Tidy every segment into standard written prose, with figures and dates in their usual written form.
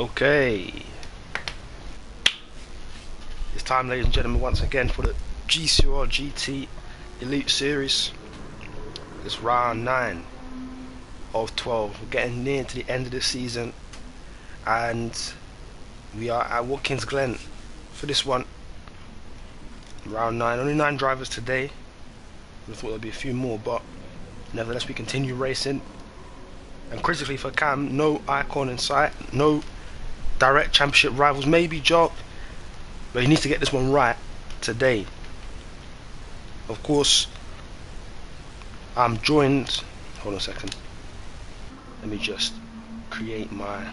Okay, it's time, ladies and gentlemen, once again for the GCOR GT Elite Series. It's round 9 of 12. We're getting near to the end of the season, and we are at Watkins Glen for this one. Round 9, only 9 drivers today. I thought there'd be a few more, but nevertheless we continue racing. And critically for Cam, no icon in sight, no direct championship rivals. Maybe Jock, but he needs to get this one right today. Of course, I'm joined. Hold on a second. Let me just create my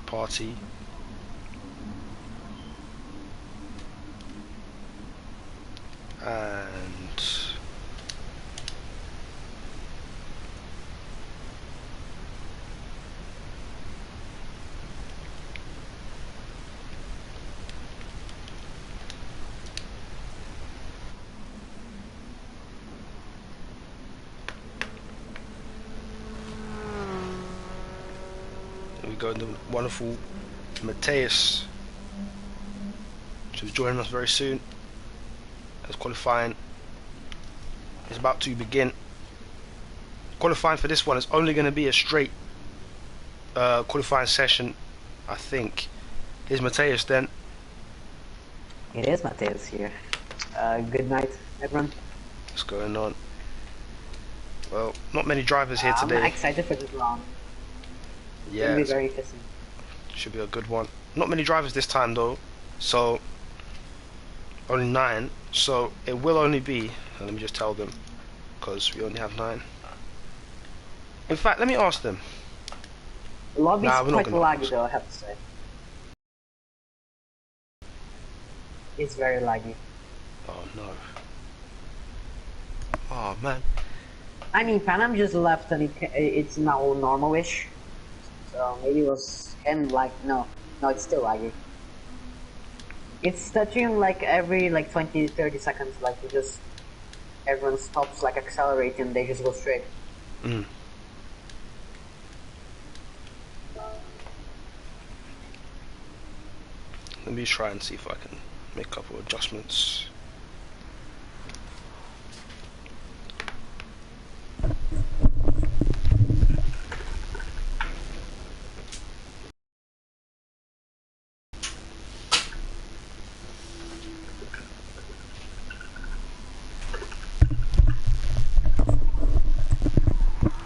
party. And we got the wonderful Mateus, who's joining us very soon. As qualifying is about to begin. Qualifying for this one is only going to be a straight qualifying session, I think. Here's Mateus then. It is Mateus here. Good night, everyone. What's going on? Well, not many drivers here today. I'm excited for this round. Yeah, it'll be very interesting. Should be a good one. Not many drivers this time though, so only 9. So it will only be. Let me just tell them, because we only have 9. In fact, let me ask them. The lobby's quite laggy though, I have to say. It's very laggy. Oh no. Oh man. I mean, Panam just left and it's now normal-ish. So maybe it was him like, no, it's still laggy. It's touching like every 20-30 seconds, like you just, everyone stops like accelerating and they just go straight. Mm. Let me try and see if I can make a couple of adjustments.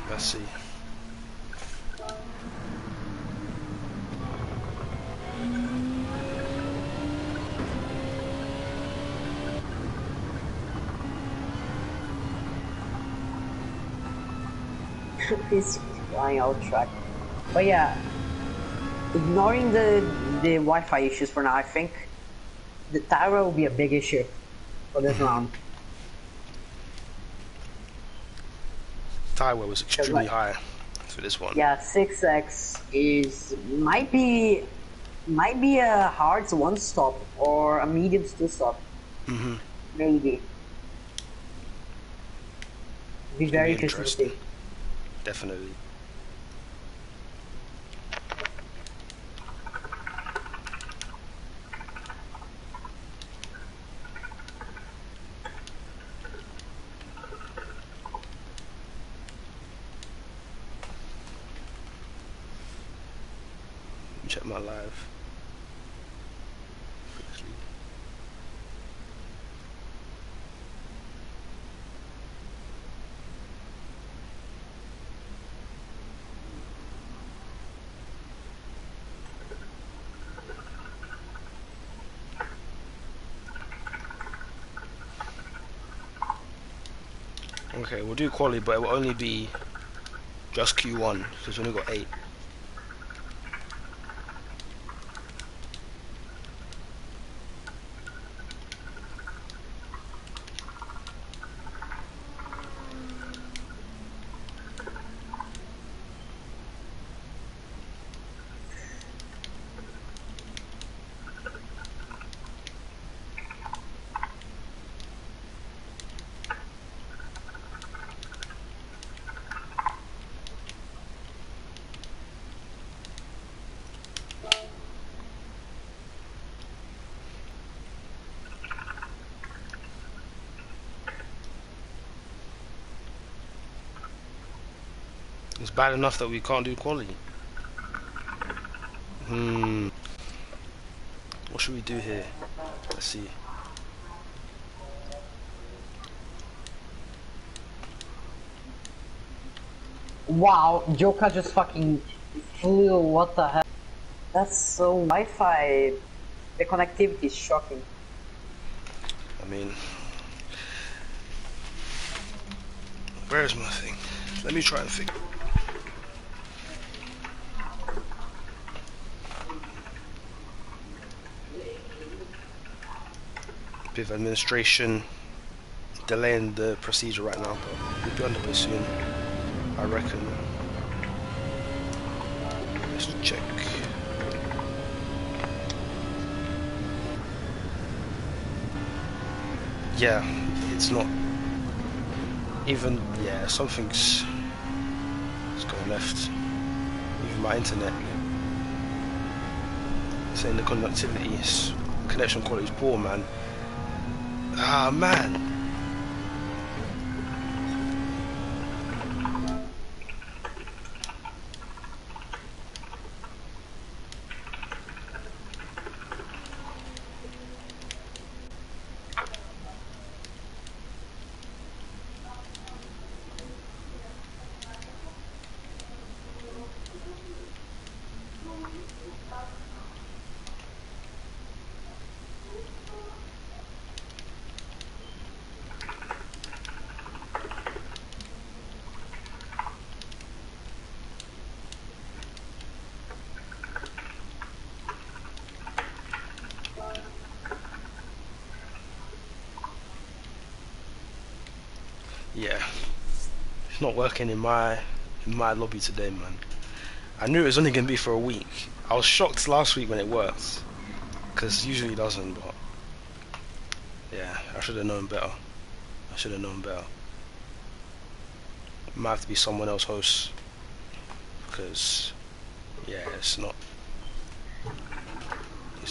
Let's see. He's flying out track. But yeah, ignoring the Wi-Fi issues for now, I think the tower will be a big issue for this round. Tire wear was extremely high for this one. Yeah, 6x might be a hard 1-stop or a medium 2-stop. Maybe. Be very interesting. Definitely. Check my live. Okay, we'll do quali, but it will only be just Q1 because we've only got 8. It's bad enough that we can't do quality. What should we do here? Let's see. Wow, Joker just fucking flew. What the hell? That's so Wi-Fi. The connectivity is shocking. I mean, where's my thing? Let me try and figure. Bit of administration delaying the procedure right now, but we'll be underway soon, I reckon. Let's check. Yeah, it's not even, yeah, something's going left. Even my internet, saying the conductivity, connection quality is poor, man. Ah, man. Yeah, it's not working in my lobby today, man. I knew it was only gonna be for a week. I was shocked last week when it worked, because usually it doesn't. But yeah, I should have known better. I should have known better. Might have to be someone else host, because yeah, it's not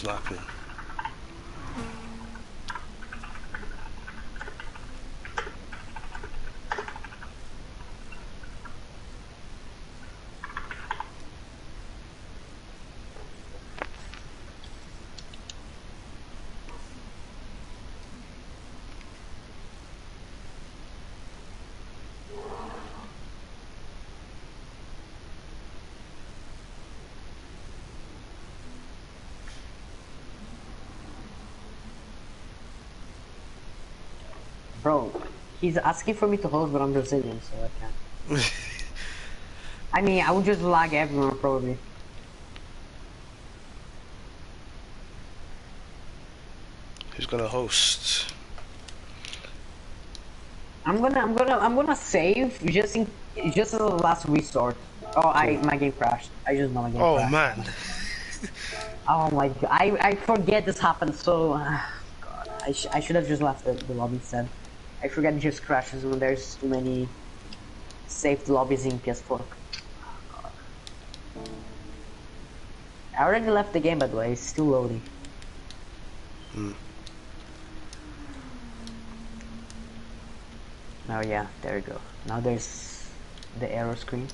happening. Bro, he's asking for me to host, but I'm Brazilian, so I can't. I mean, I would just lag everyone, probably. Who's gonna host? I'm gonna save just as a last resort. Oh, Cool. my game crashed. I just know my game Oh crashed. man. Oh my god, I forget this happened. So, God, I should have just left the lobby instead. I forget it just crashes when there's too many saved lobbies in PS4. God. I already left the game, by the way. It's still loading. Oh yeah, there you go. Now there's the arrow screen.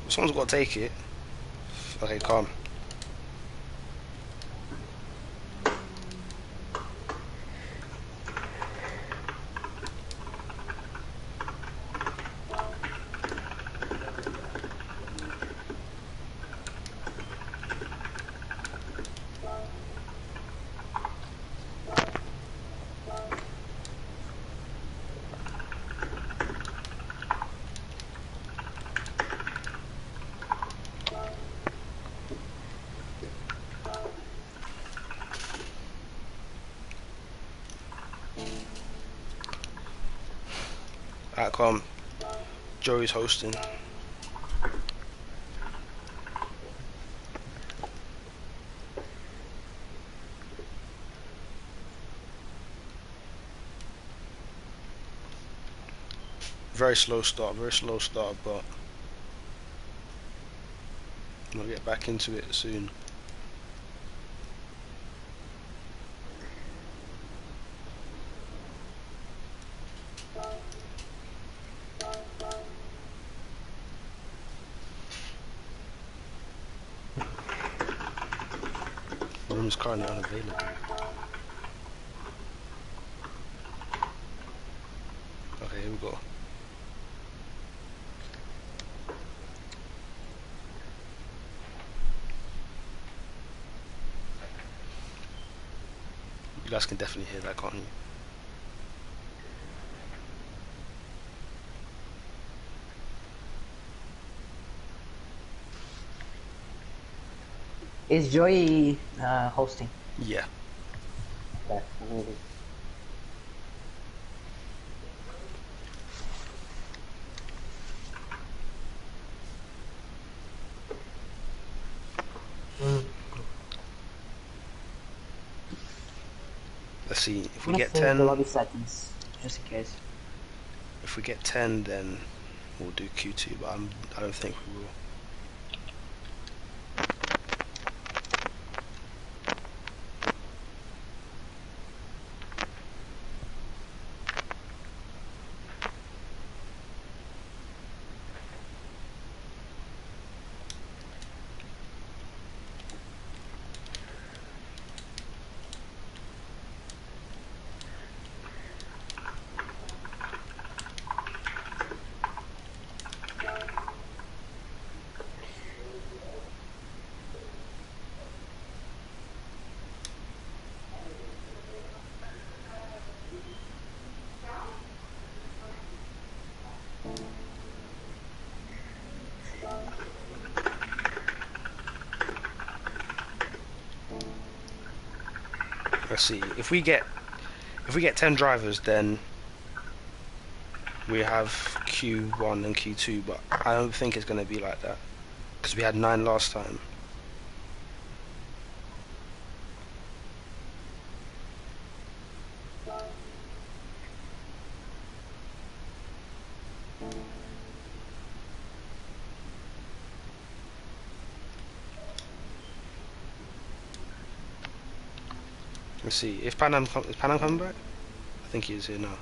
Someone's got to take it. Okay, calm. Alright, calm. Joey's hosting. Very slow start, but I'll get back into it soon. Room is currently unavailable. Okay, here we go. You guys can definitely hear that, can't you? Is Joey hosting? Yeah. Okay, maybe. Let's see. If we I'm gonna get save the 10, lobby settings just in case. if we get 10, then we'll do Q2. But I don't think we will. Let's see. If we get 10 drivers, then we have Q1 and Q2. But I don't think it's gonna be like that because we had 9 last time. Let's see. If is Panam coming back? I think he is here now.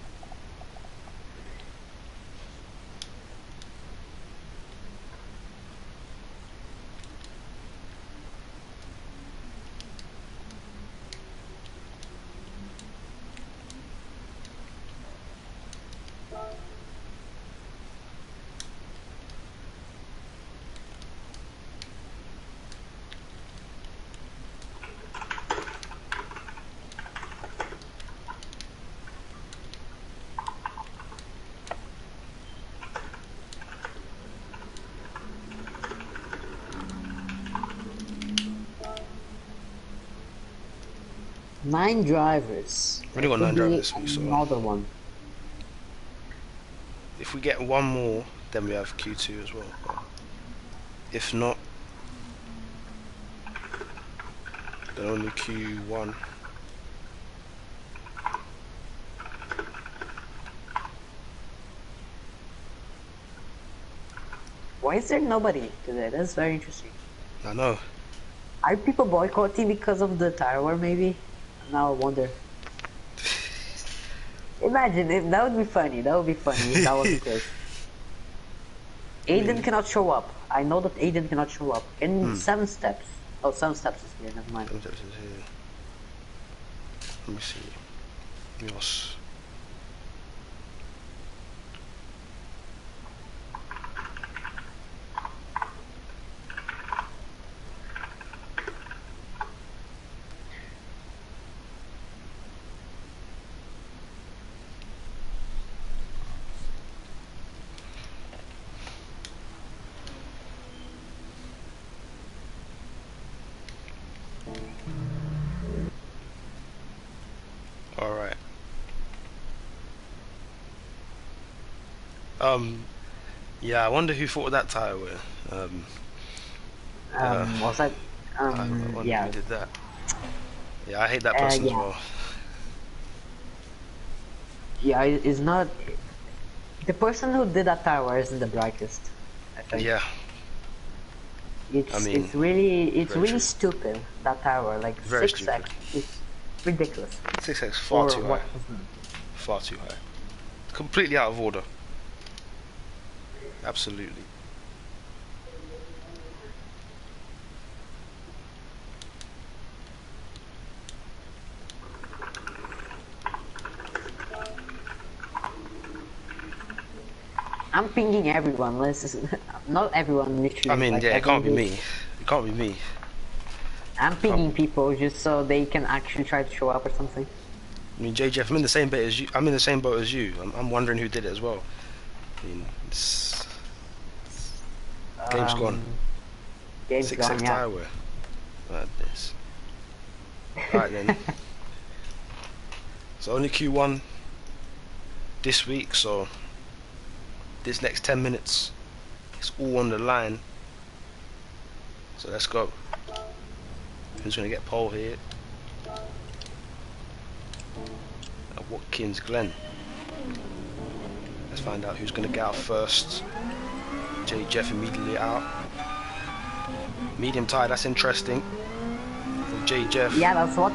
Nine drivers. We only got 9 drivers this week, so another one. if we get one more, then we have Q2 as well. But if not, then only Q1. Why is there nobody today? That's very interesting. I know. Are people boycotting because of the tire war, maybe? Now I wonder. Imagine if that would be funny. That would be funny if that was the case. Aiden cannot show up. I know that Aiden cannot show up. In 7 steps. Oh, 7 steps is here. Never mind. 7 steps is here. Let me see. Yes. Alright. Yeah, I wonder who thought of that tire wear. Was that? I wonder Yeah. who did that. Yeah, I hate that person as yeah. well. Yeah, it's not. The person who did that tire war isn't the brightest, I think. Yeah. It's I mean, it's very really true. stupid, that tower. Like Very 6x, stupid. it's ridiculous 6x far for too what high. was done. Far too high. Completely out of order. Absolutely. I'm pinging everyone. Not everyone I literally. mean, Like yeah, it can't everyone be who's me. It can't be me. I'm pinging people just so they can actually try to show up or something. I mean, JJF, I'm in the same boat as you. I'm in the same boat as you. I'm wondering who did it as well. I mean, game's gone. Game's 6x gone, yeah. tire wear. Madness. Right then. So only Q1 this week, so this next 10 minutes, it's all on the line. So let's go. Who's gonna get pole here? Watkins, Glen. Let's find out who's gonna get out first. Jeff immediately out. Medium tire, that's interesting. From Jeff. Yeah, that's what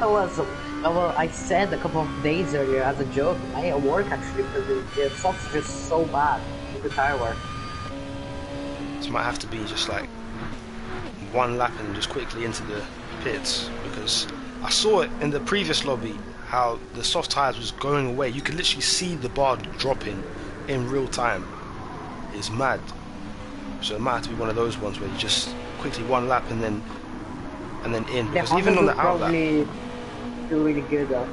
I said a couple of days earlier as a joke. It might work actually because the softs are just so bad with the tire wear. This might have to be just like one lap and just quickly into the pits, because I saw it in the previous lobby how the soft tires was going away. You could literally see the bar dropping in real time. It's mad. So it might have to be one of those ones where you just quickly one lap and then in, because even on the out lap, probably do really good though.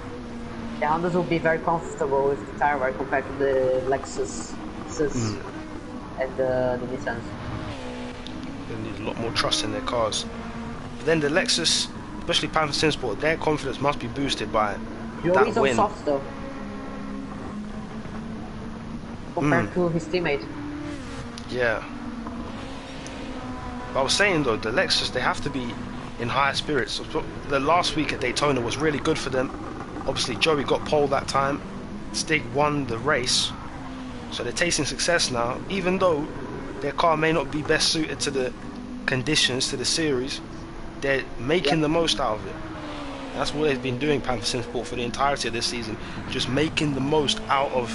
The Hondas will be very comfortable with the tire wear compared to the Lexus and the Nissans. they need a lot more trust in their cars. But then the Lexus, especially Panther Simsport, their confidence must be boosted by Joey's that on win. softs though, compared to his teammate. Yeah. But I was saying though, the Lexus, they have to be in higher spirits. So the last week at Daytona was really good for them. Obviously Joey got pole that time. Stig won the race. So they're tasting success now, even though their car may not be best suited to the conditions, to the series. They're making the most out of it. And that's what they've been doing, Panther Simsport, for the entirety of this season. Just making the most out of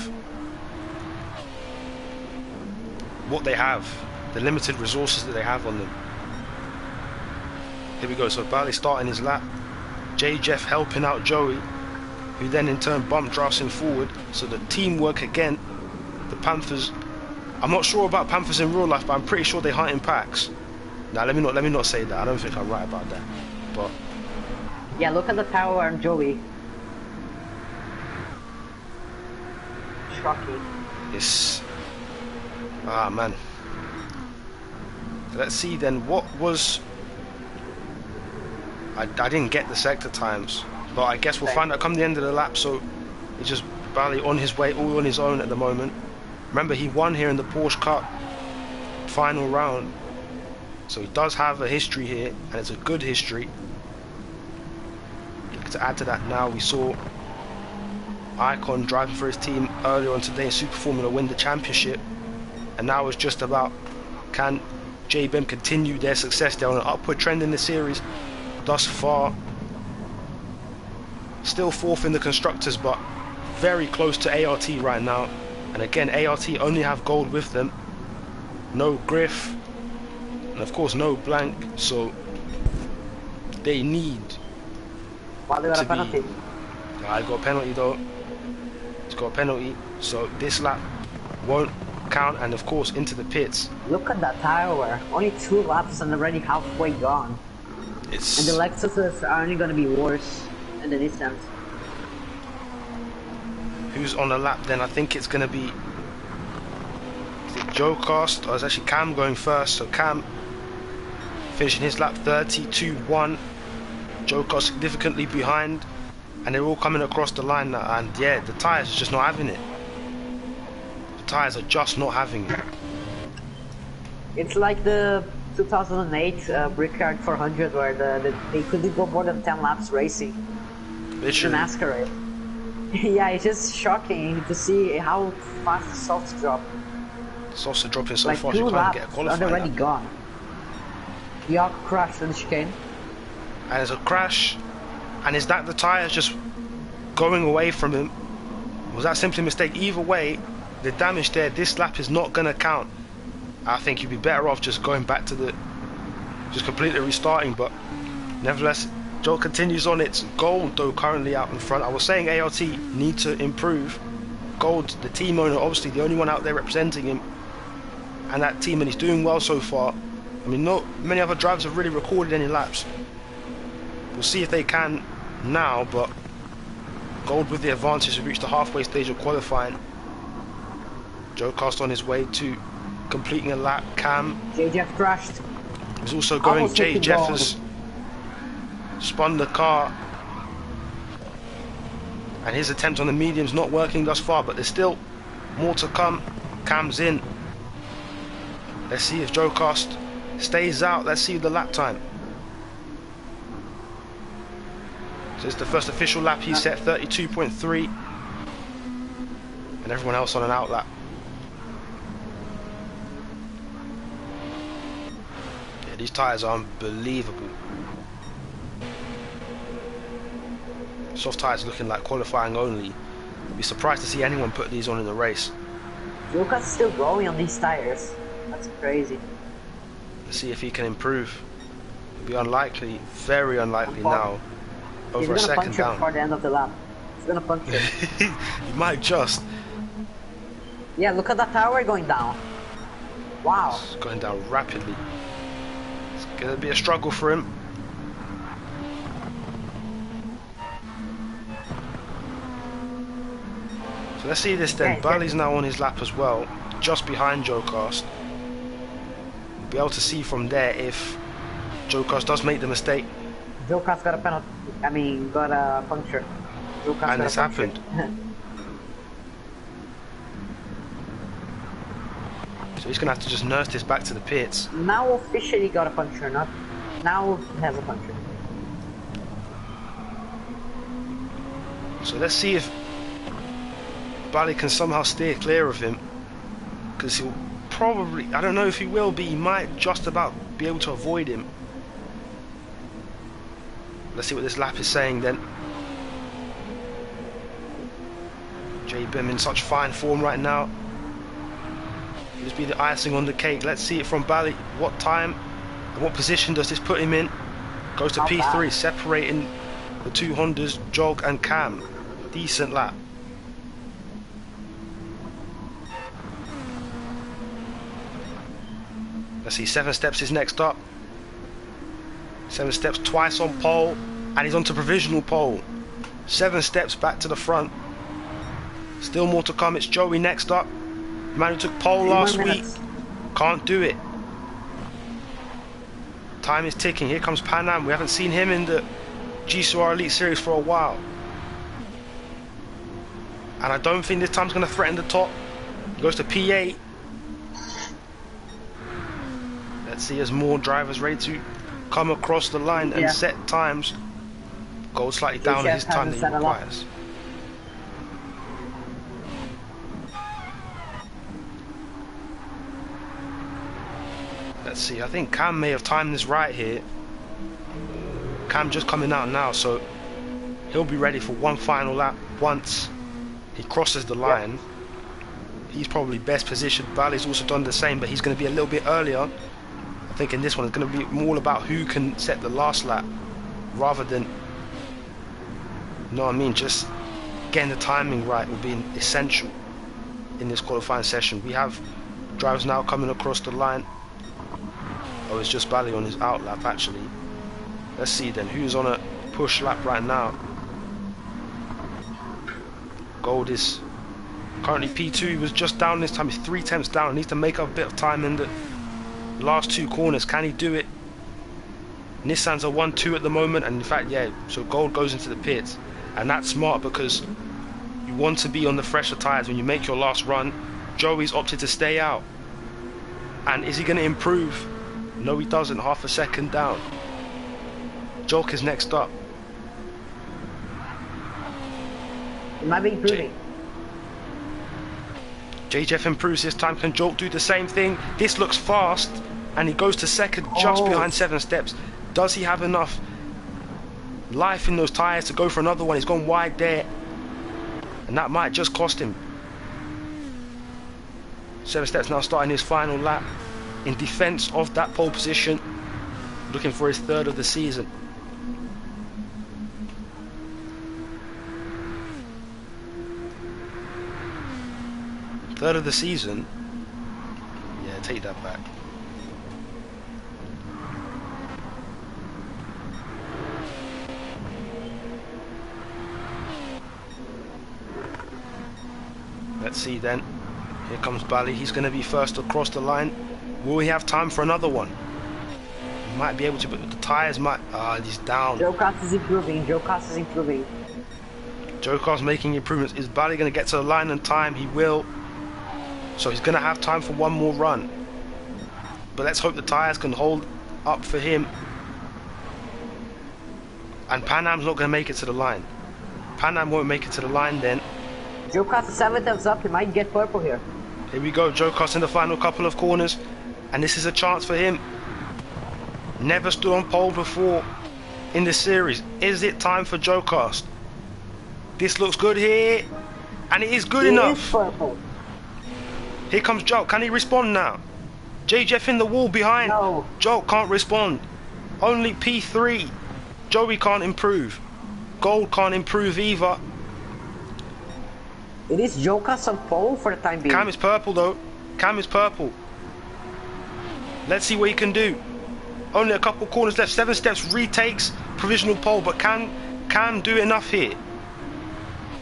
what they have, the limited resources that they have on them. Here we go, so Barley starting his lap. Jeff helping out Joey, who then in turn bump drafts him forward. So the teamwork again. The Panthers, I'm not sure about Panthers in real life, but I'm pretty sure they hunt in packs. Now let me not say that. I don't think I'm right about that. But Yeah, look at the power on Joey. Shocking. it's man. Let's see then, what was I didn't get the sector times, but I guess we'll find out come the end of the lap. So he's just barely on his way, all on his own at the moment. Remember, he won here in the Porsche Cup final round, so he does have a history here, and it's a good history. To add to that, now we saw Icon driving for his team earlier on today in Super Formula win the championship, and now it's just about, can JBM continue their success? They're on an upward trend in the series thus far. Still fourth in the constructors, but very close to ART right now. And again, ART only have gold with them, no Griff, and of course no Blank, so they need Well, they got a penalty. I got a penalty though. It's got a penalty, so this lap won't count, and of course into the pits. Look at that tire wear. Only 2 laps and already halfway gone. It's And the Lexuses are only going to be worse than the Nissans. who's on the lap then? I think it's going to be, is it Joe Cast, or is actually Cam going first? So Cam finishing his lap 32-1. Joe Cast significantly behind, and they're all coming across the line now. And yeah, the tyres are just not having it. The tyres are just not having it. It's like the 2008 Brickyard 400 where they couldn't go more than 10 laps racing. Literally. The NASCAR race. Yeah, it's just shocking to see how fast the softs drop. The softs are dropping so Like fast 2 you can't laps get a and qualifying already lap. gone. York crashed in the chicane. And there's a crash. And is that the tyres just going away from him? Was that simply a mistake? Either way, the damage there, this lap is not going to count. I think you'd be better off just going back to the... just completely restarting, but nevertheless, Joel continues on. It's Gold, though, currently out in front. I was saying ART need to improve. Gold, the team owner, obviously the only one out there representing him. And that team, and he's doing well so far. I mean, not many other drivers have really recorded any laps. We'll see if they can now, but Gold with the advantage has reached the halfway stage of qualifying. Joe Cast on his way to completing a lap. Cam JJF crashed. is also going. Almost hit the JJF ball. has spun the car, and his attempt on the medium's not working thus far, but there's still more to come. Cam's in. Let's see if Joe Cast stays out. Let's see the lap time. So it's the first official lap. He set 32.3, and everyone else on an out lap. Yeah, these tyres are unbelievable. Soft tyres looking like qualifying only. I'd be surprised to see anyone put these on in the race. Lucas still growing on these tires. That's crazy. Let's see if he can improve. It'll be unlikely, very unlikely now. Over a second down. He's gonna puncture before the end of the lap. He's gonna puncture. He might just. Yeah, look at that tower going down. Wow. It's going down rapidly. It's gonna be a struggle for him. So let's see this then. Yeah, Bali's now on his lap as well, just behind Joe Cast. We'll be able to see from there if Joe Cast does make the mistake. Joe Cast got a penalty. I mean, got a puncture. Joe Cast And got it's a puncture. happened. So he's gonna have to just nurse this back to the pits. Now officially got a puncture, not now he has a puncture. So let's see if Bali can somehow steer clear of him, because he'll probably, I don't know if he will be, he might just about be able to avoid him. Let's see what this lap is saying then. J-Bim in such fine form right now. It'll just be the icing on the cake. Let's see it from Bali. What time and what position does this put him in? Goes to P3, separating the two Hondas, Jog and Cam. Decent lap. Let's see, 7 steps is next up. 7 steps twice on pole, and he's on to provisional pole. 7 steps back to the front. Still more to come. It's Joey next up. The man who took pole last week. Can't do it. Time is ticking. Here comes Pan Am. We haven't seen him in the GCOR Elite Series for a while. And I don't think this time's going to threaten the top. He goes to P8. Let's see as more drivers ready to come across the line and set times. Gold slightly down on his time that he requires. Let's see, I think Cam may have timed this right here. Cam just coming out now, so he'll be ready for one final lap once he crosses the line. He's probably best positioned. Bali's also done the same, but he's going to be a little bit earlier. I think in this one it's going to be more about who can set the last lap rather than, you know what I mean, just getting the timing right will be essential in this qualifying session. We have drivers now coming across the line. Oh, it's just Bali on his out lap actually. Let's see then who's on a push lap right now. Gold is currently P2. He was just down this time. He's 3 tenths down. He needs to make up a bit of time in the last 2 corners. Can he do it? Nissan's a 1-2 at the moment, and in fact, yeah, so Gold goes into the pits, and that's smart because you want to be on the fresher tyres when you make your last run. Joey's opted to stay out, and is he going to improve? No, he doesn't. Half a second down. Jolk is next up. He might be improving. JJF improves this time. Can Jolk do the same thing? This looks fast. and he goes to second just behind 7 steps. Does he have enough life in those tyres to go for another one? He's gone wide there, and that might just cost him. 7 steps now starting his final lap in defense of that pole position, looking for his 3rd of the season. Third of the season? Yeah, take that back. Let's see then. Here comes Bally. He's going to be first across the line. Will he have time for another one? He might be able to, but the tyres might... he's down. Joe Cost is improving. Joe Cost is improving. Joe Cost making improvements. Is Bally going to get to the line in time? He will. So he's going to have time for one more run. But let's hope the tyres can hold up for him. And Pan Am's not going to make it to the line. Pan Am won't make it to the line then. Joe Cost is 7 steps up. He might get purple here. Here we go. Joe Cost in the final couple of corners. And this is a chance for him. Never stood on pole before in this series. Is it time for Joe Cost? This looks good here. And it is good enough. It is purple. Here comes Joe. Can he respond now? JJF in the wall behind. No. Joe can't respond. Only P3. Joey can't improve. Gold can't improve either. It is Joe Cost on pole for the time being. Cam is purple though. Cam is purple. Let's see what he can do. Only a couple corners left. 7 steps retakes provisional pole, but can Cam do enough here?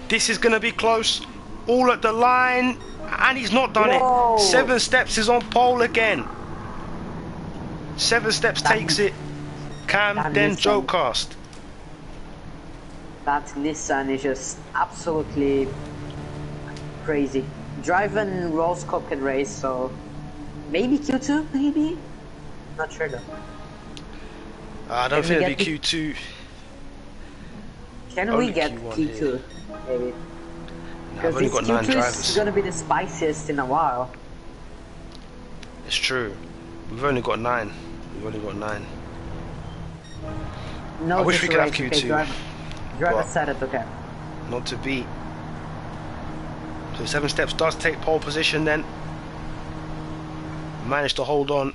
This is going to be close. All at the line. And he's not done it. 7 steps is on pole again. 7 steps takes it. Cam, then Joe Cost. That Nissan is just absolutely crazy. Driving Rose Cup can race, so maybe Q2, maybe? Not sure though. I don't think it'll be Q2. Can we get Q2? Maybe. I've only got 9 drivers. It's gonna be the spiciest in a while. It's true. We've only got 9. We've only got 9. No, I wish we could have Q2. Okay, driver said it, okay. Not to beat. So 7 steps does take pole position then. Managed to hold on.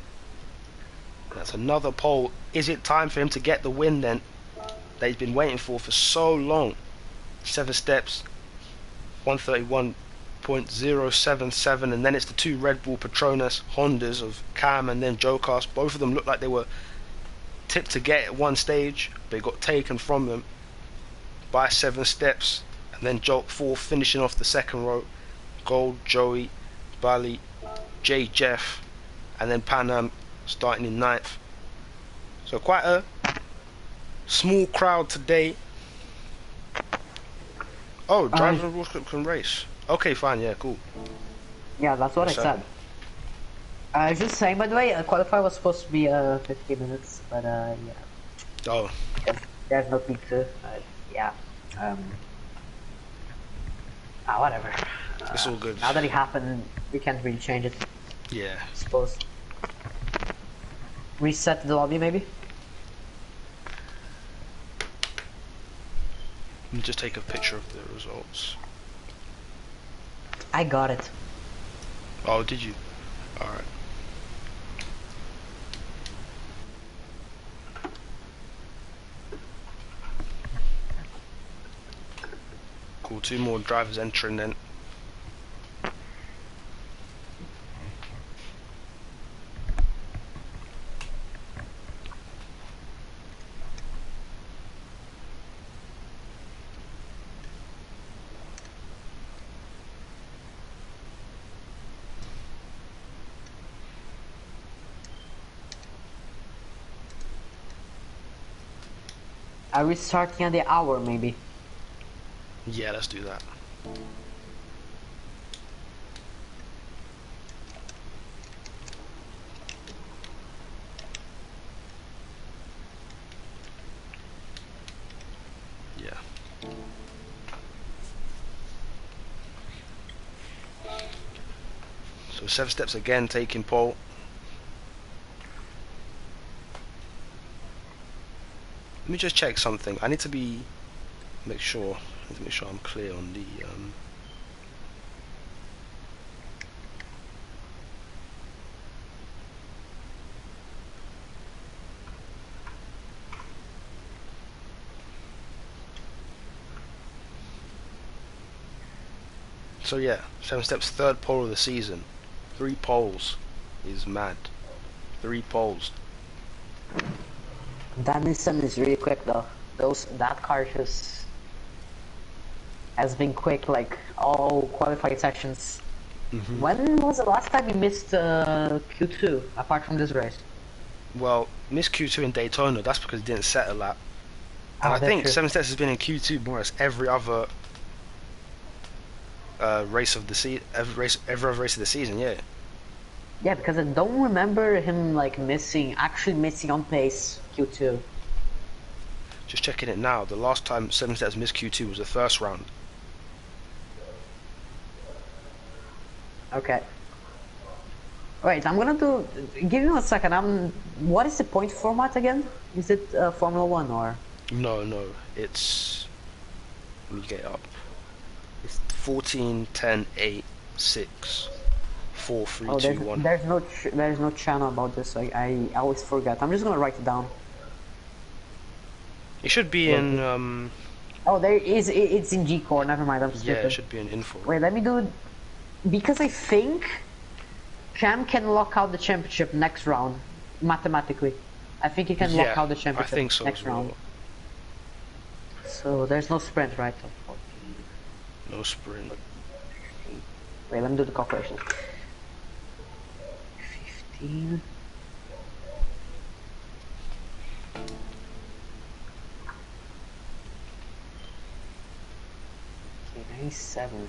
That's another pole. Is it time for him to get the win then? That he's been waiting for so long. 7 steps. 131.077, and then it's the 2 Red Bull Petronas Hondas of Cam and then Joe Cost. Both of them looked like they were tipped to get at one stage, but it got taken from them by 7 steps. And then Joe 4 finishing off the second row. Gold, Joey, Bali, J Jeff, and then Pan Am starting in 9th. So quite a small crowd today. Oh, drivers of World Cup can race. Okay, fine, yeah, cool. Yeah, that's what I said. I was just saying, by the way, qualify was supposed to be 50 minutes, but yeah. Oh. There's no pizza. Yeah. Whatever. It's all good. Now that it happened, we can't really change it. Yeah. I suppose. Reset the lobby, maybe? Let me just take a picture of the results. I got it. Oh, did you? Alright. Cool, 2 more drivers entering then. Are we starting at the hour, maybe? Yeah, let's do that. Yeah. So 7 steps again, taking pole. Let me just check something. I need to make sure I'm clear on the So yeah, 7 Steps third pole of the season. 3 poles is mad. 3 poles. That Nissan is really quick though. That car just has been quick like all qualifying sessions. When was the last time you missed Q2 apart from this race? Well, missed Q2 in Daytona. That's because it didn't set a lap. And Oh, I think that's true. 7 Steps has been in Q2 more or less every other race of the every other race of the season. Yeah. Yeah, because I don't remember him like actually missing on pace Q2. Just checking it now. The last time 7 Steps missed Q2 was the first round. Okay. Wait, I'm gonna do. Give me 1 second. What is the point format again? Is it Formula One or? No, it's. Let me get it up. It's 14, 10, 8, 6, 4, 3, Oh, 2, 1. there's no channel about this. I always forget. I'm just gonna write it down. It should be Wait. in. Oh, there is. It's in GCOR. Never mind. I'm Yeah, it stupid. should be in info. Wait, let me do it because I think Cam can lock out the championship next round mathematically. I think he can lock out the I championship think so next as well. round. So there's no sprint, right? No sprint. Wait, let me do the calculation. 15. Okay, 97.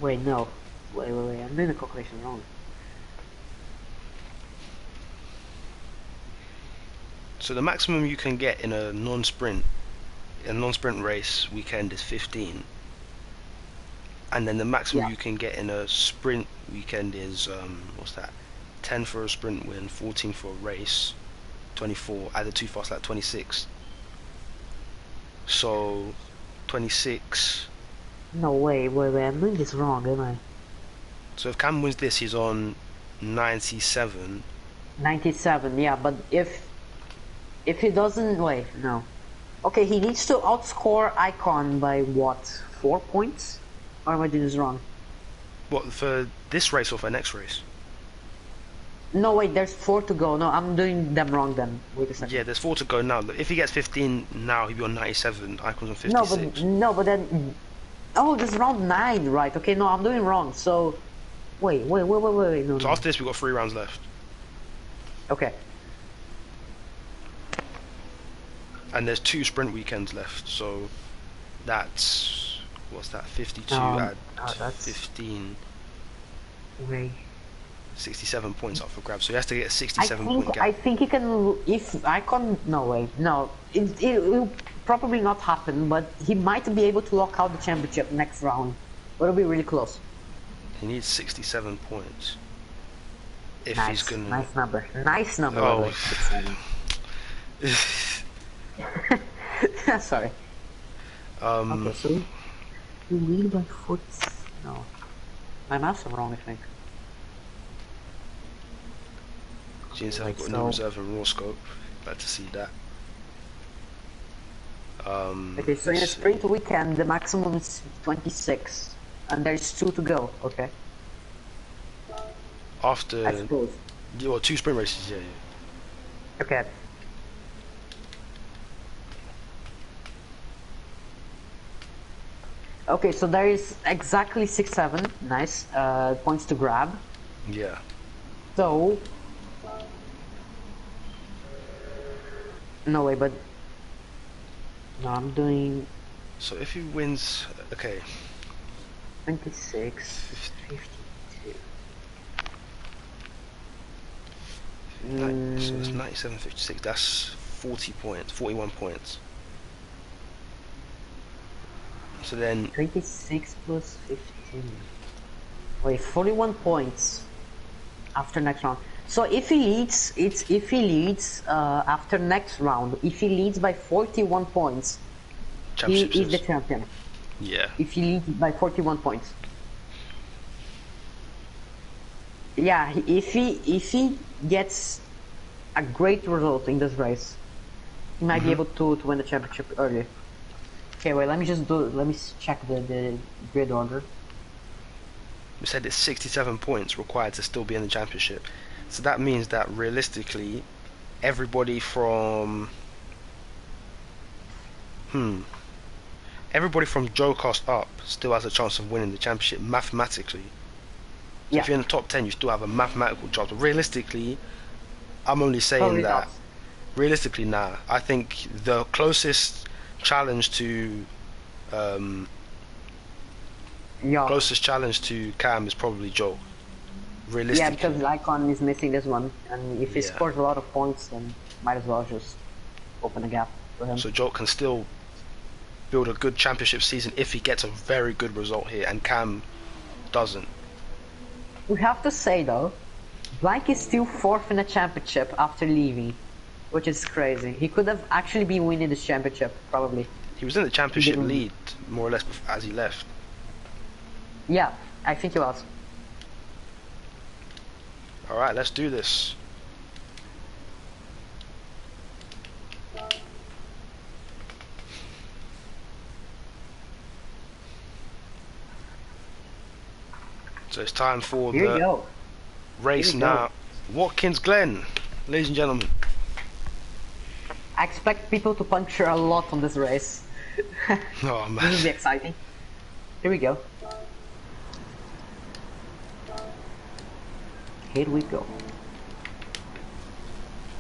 Wait, no. Wait. I'm doing the calculation wrong. So the maximum you can get in a non-sprint race weekend is 15, and then the maximum you can get in a sprint weekend is what's that? 10 for a sprint win, 14 for a race, 24. Add the two fast lap, 26. So 26. No, wait. I'm doing this wrong, am I? So if Cam wins this, he's on 97. 97, yeah, but if he doesn't, wait, no. Okay, he needs to outscore Icon by what? 4 points? Or am I doing this wrong? What, for this race or for next race? No, wait, there's 4 to go. No, I'm doing them wrong then. Wait a second. Yeah, there's 4 to go now. If he gets 15 now, he'll be on 97. Icon's on 56. No, but then. Oh, this is round 9, right? Okay, no, I'm doing wrong. So, wait. No, So no. after this, we've got 3 rounds left. Okay. And there's 2 sprint weekends left. So that's, what's that? 52 that's 15. Wait. 67 points up for grabs. So he has to get a 67-point gap. I think he can. If Icon. No, wait. No. It will probably not happen, but he might be able to lock out the championship next round. But it'll be really close. He needs 67 points. If Nice. he's gonna. Nice number. Nice number. Oh. Sorry. Okay, so you lead by 40. No. My maths are wrong, I think. Gene I've got a new reserve and raw scope. Glad to see that. Okay, so in a sprint weekend, the maximum is 26, and there's 2 to go. Okay. After. I suppose. Well, 2 sprint races, yeah. Okay. Okay, so there is exactly 6-7. Nice. Points to grab. Yeah. So. No way, but. No, I'm doing. So if he wins, okay. 26, 52. So it's 97, 56. That's 40 points, 41 points. So then 26 plus 15. Wait, 41 points after next round. So if he leads, after next round, if he leads by 41 points, he is the champion. Yeah. If he leads by 41 points. Yeah, if he gets a great result in this race, he might be able to win the championship early. Okay, wait, let me check the grid order. We said it's 67 points required to still be in the championship. So that means that realistically, everybody from Joe Cost up still has a chance of winning the championship mathematically. So Yeah. if you're in the top 10, you still have a mathematical chance. But realistically, I'm only saying Probably that. not. Realistically, nah. I think the closest challenge to Cam is probably Joe. Realistically. Yeah, because Lycon is missing this one, and if he Yeah. scores a lot of points, then might as well just open a gap for him. So Joe can still build a good championship season if he gets a very good result here, and Cam doesn't. We have to say though, Blank is still 4th in the championship after leaving, which is crazy. He could have actually been winning this championship, probably. He was in the championship didn't. lead, more or less, as he left. Yeah, I think he was. Alright, let's do this. So it's time for Here you the go. race Here we go. now. Watkins Glen, ladies and gentlemen. I expect people to puncture a lot on this race. Oh This will man. be exciting. Here we go. Here we go.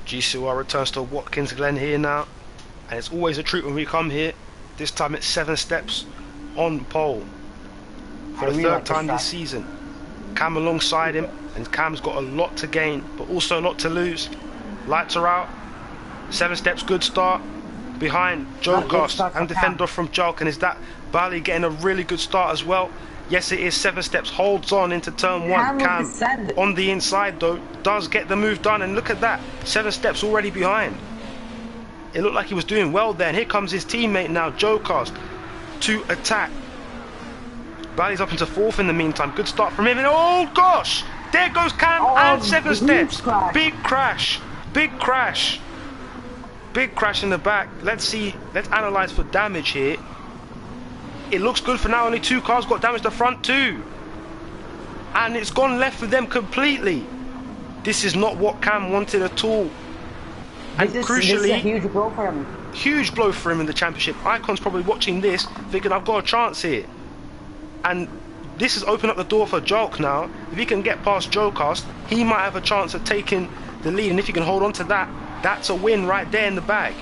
GCOR returns to Watkins Glen here now. And it's always a treat when we come here. This time it's 7 steps on pole. For the I really third like this time this track. season. Cam alongside him, and Cam's got a lot to gain, but also a lot to lose. Lights are out. 7 steps, good start. Behind Joe Not a good Cost start for and defender from Jalk, and is that Bali getting a really good start as well? Yes, it is. 7 steps, holds on into turn 1. Cam Cam was descended. on the inside though, does get the move done, and look at that. 7 steps already behind. It looked like he was doing well there, and here comes his teammate now, Joe Cost, to attack. Bali's up into 4th in the meantime. Good start from him, and oh gosh! There goes Cam and 7 huge steps. crash. Big crash. Big crash. Big crash in the back. Let's analyze for damage here. It looks good for now. Only 2 cars got damaged. The front 2. And it's gone left for them completely. This is not what Cam wanted at all. And This is crucially, a huge blow for him. huge blow for him in the championship. Icon's probably watching this, thinking I've got a chance here. And this has opened up the door for Jalk now. If he can get past Jocast, he might have a chance of taking the lead. And if he can hold on to that, that's a win right there in the bag.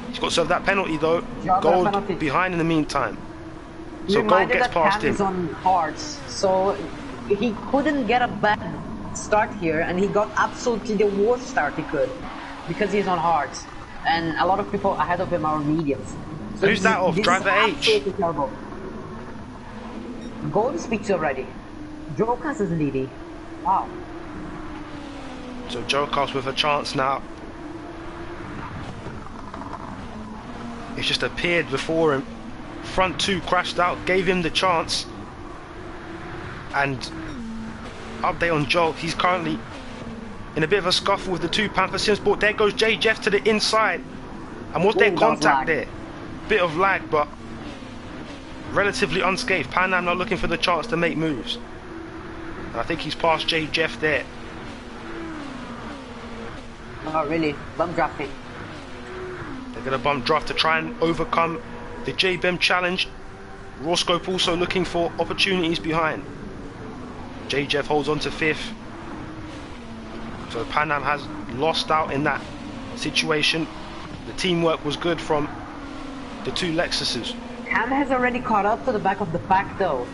He's got to serve that penalty though. Yeah, Gold that penalty. behind in the meantime. So Gold Reminded gets that past Cam him. is on hards, so he couldn't get a bad start here, and he got absolutely the worst start he could because he's on hards, and a lot of people ahead of him are mediums. So Who's that off? this is Driver H? absolutely terrible. Gold speaks already. Jokas is leading. Wow. So Jocast with a chance now. It's just appeared before him. Front 2 crashed out, gave him the chance. And update on Jolt, he's currently in a bit of a scuffle with the 2 Panther Sims, but there goes J Jeff to the inside. And was there Ooh, that was contact lag. there? Bit of lag, but relatively unscathed. Pan Am not looking for the chance to make moves. And I think he's past J Jeff there. Oh really? Bum drafting. They're going to bump draft to try and overcome the JBEM challenge. Rawscope also looking for opportunities behind. J Jeff holds on to 5th. So Pan Am has lost out in that situation. The teamwork was good from the 2 Lexuses. Cam has already caught up to the back of the pack though,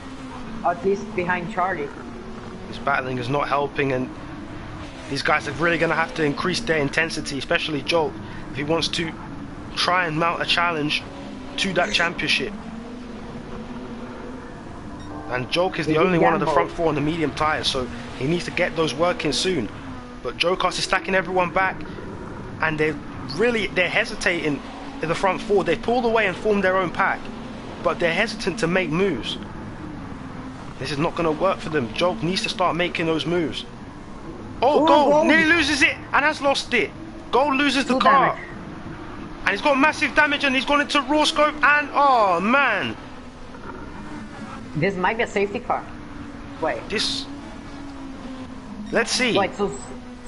or at least behind Charlie. This battling is not helping, and these guys are really going to have to increase their intensity, especially Jolt, if he wants to try and mount a challenge to that championship. And Joke is the He only one of the gambled. front four on the medium tyres, so he needs to get those working soon. But Jokas is stacking everyone back, and they're hesitating in the front four. They've pulled away and formed their own pack, but they're hesitant to make moves. This is not going to work for them. Joke needs to start making those moves. Oh, Ooh, Gold Gold. nearly loses it and has lost it. Gold loses the 2 car. damage. And he's got massive damage, and he's gone into raw scope, and oh man. This might be a safety car. Wait. Let's see. Wait, so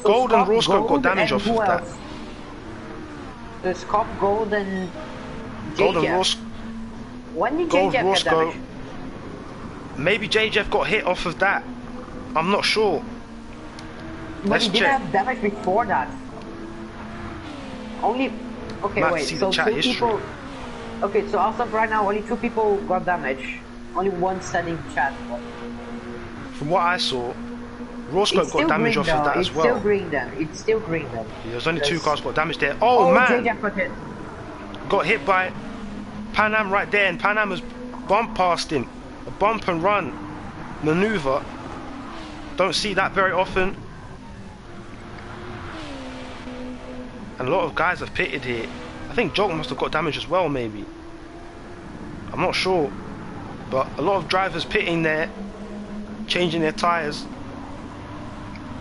Gold and Scott, raw scope got Gold, damage and off who of that. else? The Scott, Gold, and Gold and JJ. raw When did Gold, JJ get Roscoe. damage? Maybe JJF got hit off of that. I'm not sure. But Let's he didn't check. have damage before that. Only. Okay, Might wait. see So the chat 2 history. people. Okay, so as of right now, only 2 people got damage. Only one said in chat. From what I saw, Roscoe It's got still damage green off though. of that It's as still well. green then. It's still green then. There's only 2 Yes. cars got damage there. Oh man! JJ got hit. Got hit by Pan Am right there, and Pan Am has bumped past him. A bump and run maneuver. Don't see that very often. And a lot of guys have pitted here. I think Joke must have got damage as well, maybe. I'm not sure. But a lot of drivers pitting there, changing their tyres,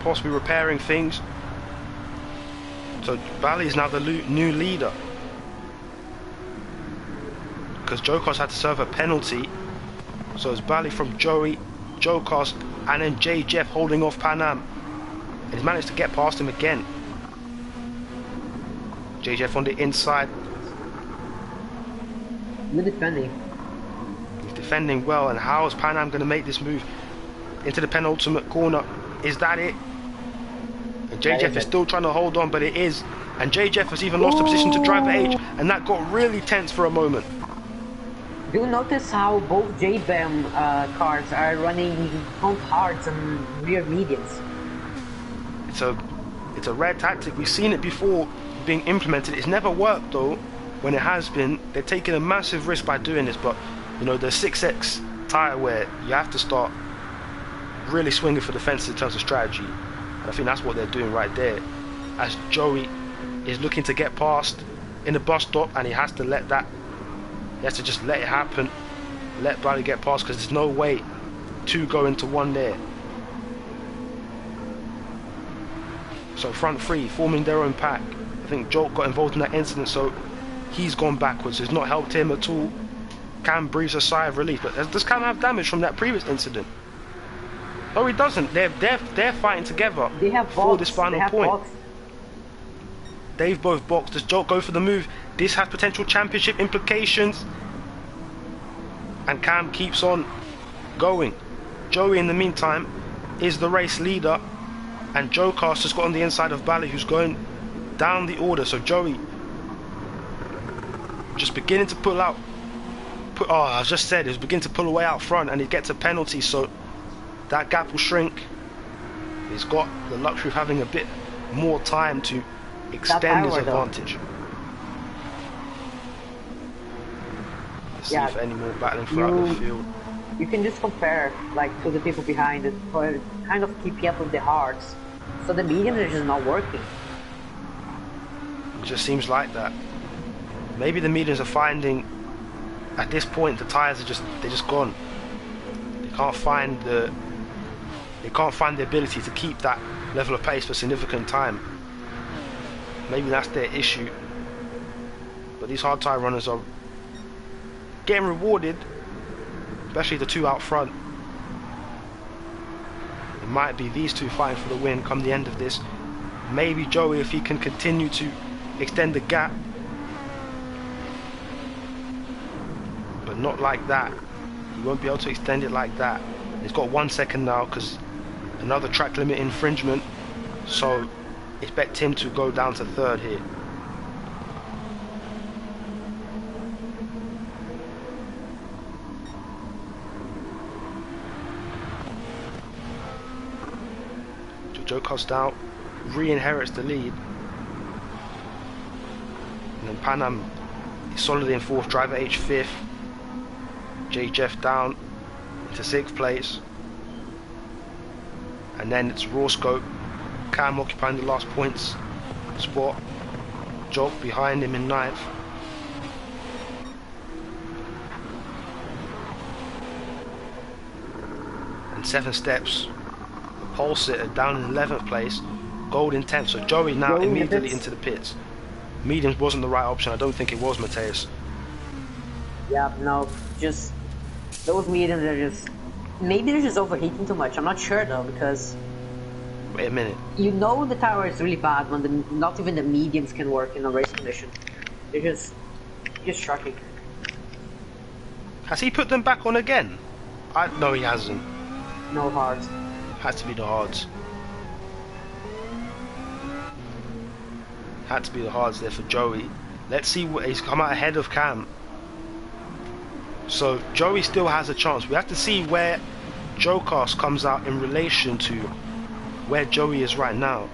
possibly repairing things. So Bally is now the new leader. Because Jokas had to serve a penalty. So it's Bally from Joey, Jokas, and then J Jeff holding off Pan Am. And he's managed to get past him again. J Jeff on the inside. Good defending. He's defending well, and how is Pan Am going to make this move into the penultimate corner? Is that it? And J Jeff is still trying to hold on, but it is. And J Jeff has even lost the position to driver H, and that got really tense for a moment. Do you notice how both JBAM cars are running front hards and rear mediums? It's a rare tactic. We've seen it before being implemented. It's never worked though. When it has been, they're taking a massive risk by doing this. But you know, the 6X tire wear, you have to start really swinging for the fences in terms of strategy. And I think that's what they're doing right there. As Joey is looking to get past in the bus stop, and he has to let that. He has to just let it happen. Let Bradley get past, because there's no way to go into one there. So front 3 forming their own pack. I think Joke got involved in that incident, so he's gone backwards. It's not helped him at all. Cam breathes a sigh of relief, but does Cam have damage from that previous incident? Oh, he doesn't. They're fighting together They have for boxed. this final point. They've both boxed. Does Joke go for the move? This has potential championship implications. And Cam keeps on going. Joey, in the meantime, is the race leader. And Jokas just got on the inside of Bally, who's going down the order. So Joey just beginning to pull out. I just said he was beginning to pull away out front, and he gets a penalty. So that gap will shrink. He's got the luxury of having a bit more time to extend his advantage. Let's see if any more battling throughout the field. You can just compare, like, to the people behind it, for kind of keeping up with the hards. So the medium is just not working. It just seems like that. Maybe the mediums are finding, at this point, the tires are they're just gone. They can't find the ability to keep that level of pace for significant time. Maybe that's their issue. But these hard tire runners are getting rewarded, especially the 2 out front. It might be these 2 fighting for the win come the end of this. Maybe Joey, if he can continue to extend the gap, but not like that. He won't be able to extend it like that. He's got 1 second now, because another track limit infringement, so expect him to go down to 3rd here. Joe Costa re-inherits the lead, and then Pan Am is solidly in 4th, driver H 5th, J Jeff down into 6th place, and then it's Raw Scope, Cam occupying the last points spot, Jock behind him in 9th. And 7 steps, the pole sitter down in 11th place, Gold in 10th, so Joey now immediately into the pits. Mediums wasn't the right option, I don't think it was, Mateus. Yeah, no, just those mediums are just, maybe they're just overheating too much. I'm not sure though, because wait a minute. You know the tower is really bad when not even the mediums can work in a race condition. They're just shocking. Has he put them back on again? No, he hasn't. No hards. Had to be the hards. Had to be the hards there for Joey. Let's see what he's come out ahead of Cam. So Joey still has a chance. We have to see where GCOR comes out in relation to where Joey is right now.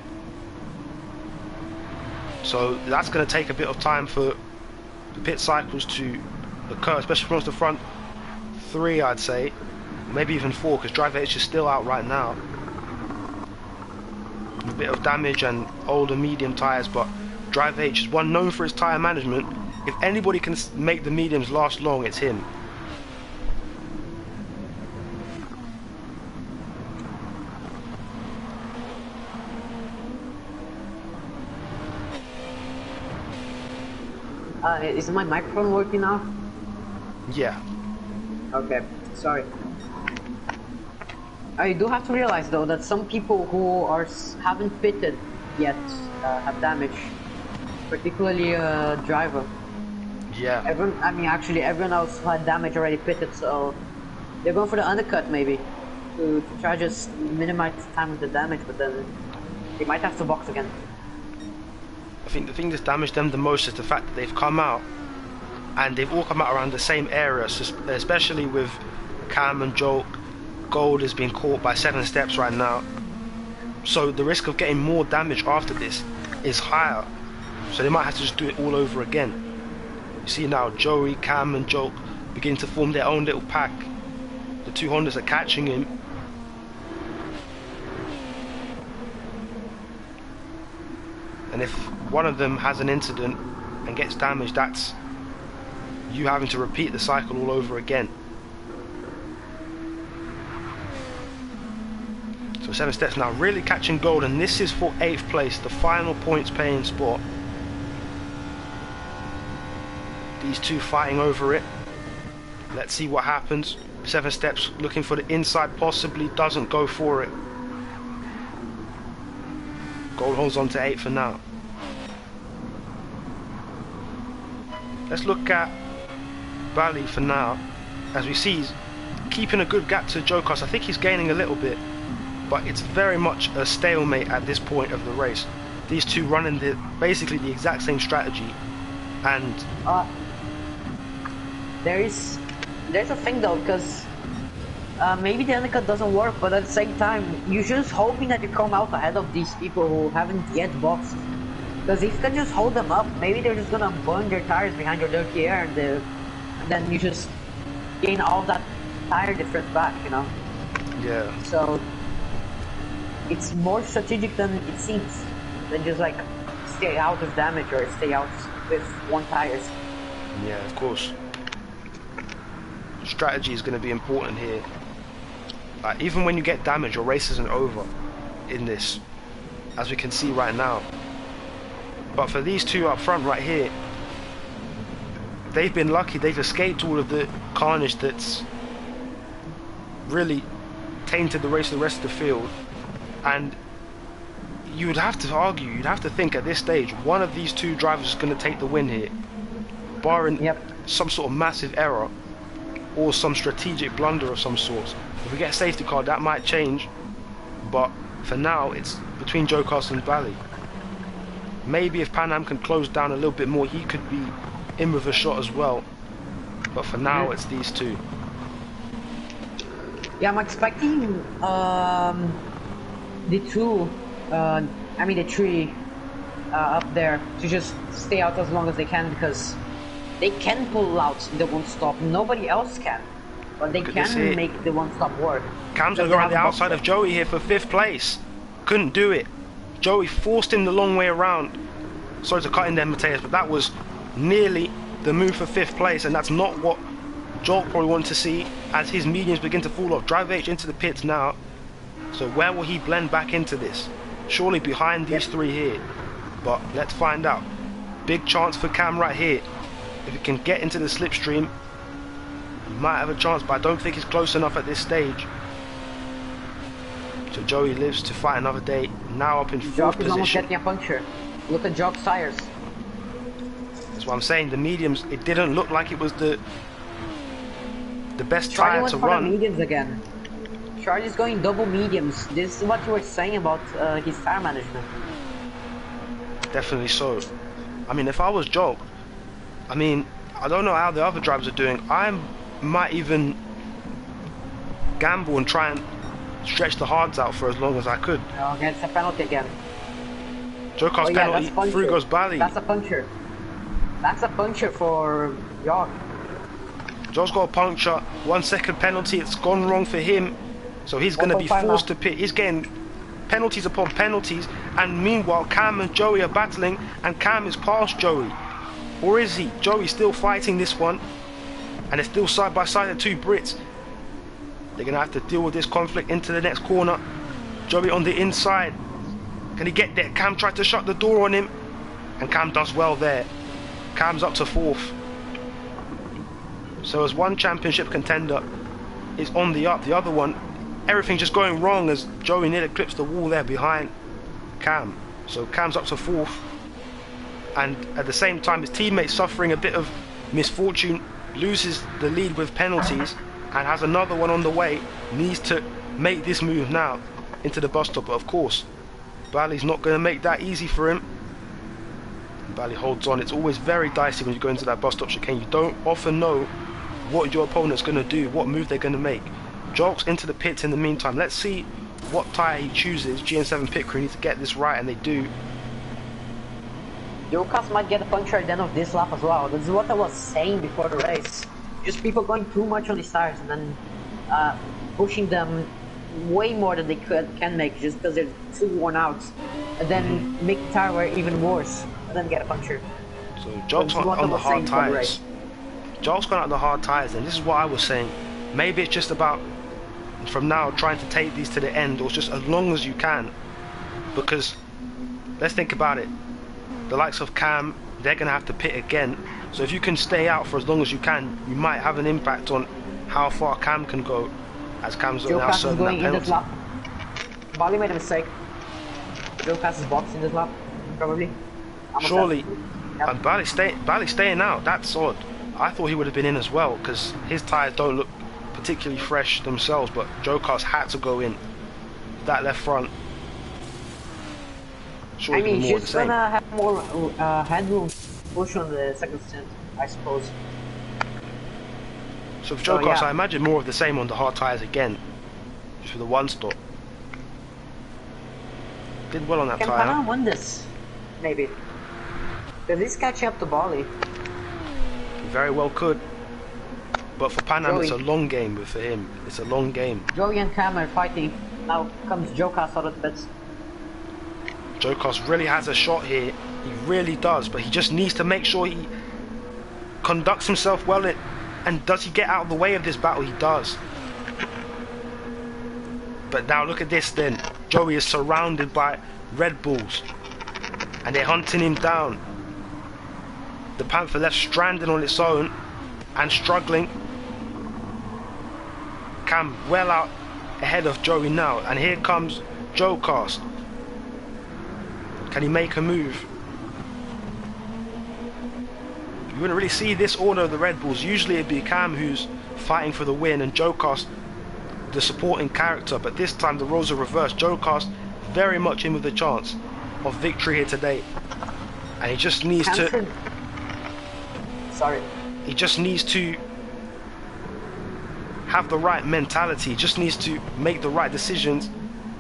So that's going to take a bit of time for the pit cycles to occur, especially from the front 3, I'd say, maybe even 4, because driver H is still out right now. A bit of damage and older medium tyres, but driver H is one known for his tyre management. If anybody can make the mediums last long, it's him. Is my microphone working now? Yeah. Okay, sorry. I do have to realize though that some people who haven't pitted yet have damage, particularly driver. Yeah. Actually everyone else had damage already pitted, so they're going for the undercut maybe to try just minimize the time of the damage, but then they might have to box again. I think the thing that's damaged them the most is the fact that they've come out and they've all come out around the same area, especially with Cam and Joke. Gold is being caught by 7 steps right now, so the risk of getting more damage after this is higher, so they might have to just do it all over again. You see now Joey, Cam and Joke begin to form their own little pack. The 2 Hondas are catching him. And if one of them has an incident and gets damaged, that's you having to repeat the cycle all over again. So 7 steps now, really catching Gold, and this is for 8th place, the final points paying spot. These two fighting over it. Let's see what happens. 7 steps looking for the inside, possibly doesn't go for it. Gold holds on to 8 for now. Let's look at Bally for now. As we see, he's keeping a good gap to GCOR. I think he's gaining a little bit, but it's very much a stalemate at this point of the race. These two running basically the exact same strategy, and there's a thing though, because maybe the undercut doesn't work, but at the same time you're just hoping that you come out ahead of these people who haven't yet boxed. Because if you can just hold them up, maybe they're just gonna burn their tires behind your dirty air, and then you just gain all that tire difference back, you know? Yeah. So it's more strategic than it seems, than just like stay out of damage or stay out with 1 tires. Yeah, of course. Strategy is going to be important here. Like, even when you get damage, your race isn't over in this, as we can see right now. But for these two up front right here, they've been lucky. They've escaped all of the carnage that's really tainted the race of the rest of the field. And you would have to argue, you'd have to think at this stage, one of these two drivers is going to take the win here, barring some sort of massive error or some strategic blunder of some sort. If we get a safety car, that might change, but for now it's between GCOR and Bally. Maybe if Pan Am can close down a little bit more, he could be in with a shot as well, but for now it's these two. Yeah, I'm expecting the three up there to just stay out as long as they can, because They can pull out the one stop. Nobody else can, but they can make the one stop work. Cam's gonna go around the outside of Joey here for 5th place. Couldn't do it. Joey forced him the long way around. Sorry to cut in there, Mateus, but that was nearly the move for 5th place, and that's not what Joel probably wanted to see as his mediums begin to fall off. Drive H into the pits now. So where will he blend back into this? Surely behind these three here. But let's find out. Big chance for Cam right here. If he can get into the slipstream, he might have a chance, but I don't think he's close enough at this stage. So Joey lives to fight another day. Now up in 4th Jock is position. almost getting a puncture. Look at Jock's tires. That's what I'm saying. The mediums, it didn't look like it was the best Charlie tire went to for run. the mediums again. Charlie's going double mediums. This is what you were saying about his tire management. Definitely so. I mean, if I was Joe, I mean, I don't know how the other drivers are doing. I might even gamble and try and stretch the hards out for as long as I could. Oh, it's a penalty again. Joker's penalty, through goes Bali. That's a puncture. That's a puncture for Jock. Joe's got a puncture, 1 second penalty, it's gone wrong for him. So he's going to be forced to pit. He's getting penalties upon penalties, and meanwhile Cam and Joey are battling, and Cam is past Joey. Or is he? Joey's still fighting this one, and it's still side by side, the two Brits. They're going to have to deal with this conflict into the next corner. Joey on the inside. Can he get there? Cam tried to shut the door on him, and Cam does well there. Cam's up to 4th. So as one championship contender is on the up, the other one, everything just going wrong as Joey nearly clips the wall there behind Cam. So Cam's up to 4th, and at the same time his teammate suffering a bit of misfortune, loses the lead with penalties and has another one on the way, needs to make this move now into the bus stop. But of course Bali's not going to make that easy for him. Bali holds on. It's always very dicey when you go into that bus stop chicane. You don't often know what your opponent's going to do, what move they're going to make. Jolks into the pits in the meantime. Let's see what tyre he chooses. GN7 pit crew need to get this right, and they do. Jokas might get a puncture at the end of this lap as well. This is what I was saying before the race. Just people going too much on these tires and then pushing them way more than they can make just because they're too worn out. And then make the tire wear even worse and then get a puncture. So Jolks on the hard tyres. Jolks gone out the hard tyres, and this is what I was saying. Maybe it's just about from now trying to take these to the end, or just as long as you can, because let's think about it, the likes of Cam, they're gonna have to pit again. So if you can stay out for as long as you can, you might have an impact on how far Cam can go, as Cam's now serving that penalty. Bali made a mistake. Joe Pass is boxed in this lap, probably. Surely. Yep. And Bali staying out, that's odd. I thought he would have been in as well, because his tyres don't look particularly fresh themselves, but Jokas had to go in. That left front. Surely I mean, more she's the same. gonna have more headroom push on the second stint, I suppose. So for Jokas, I imagine more of the same on the hard tyres again, just for the one stop. Did well on that tyre. tyre. Can Panam win this? Maybe. Because he's catching up to Bali. He very well could. But for Panam, it's a long game for him. It's a long game. Joey and Cam are fighting. Now comes Jokas out of the pits. Jokas really has a shot here. He really does. But he just needs to make sure he conducts himself well. And does he get out of the way of this battle? He does. But now look at this then. Joey is surrounded by Red Bulls. And they're hunting him down. The Panther left stranded on its own and struggling. Cam well out ahead of Joey now, and here comes Jokas. Can he make a move? You wouldn't really see this order of the Red Bulls. Usually it'd be Cam who's fighting for the win and Jokas the supporting character, but this time the roles are reversed. Jokas very much in with a chance of victory here today, and he just needs to. He just needs to have the right mentality. He just needs to make the right decisions,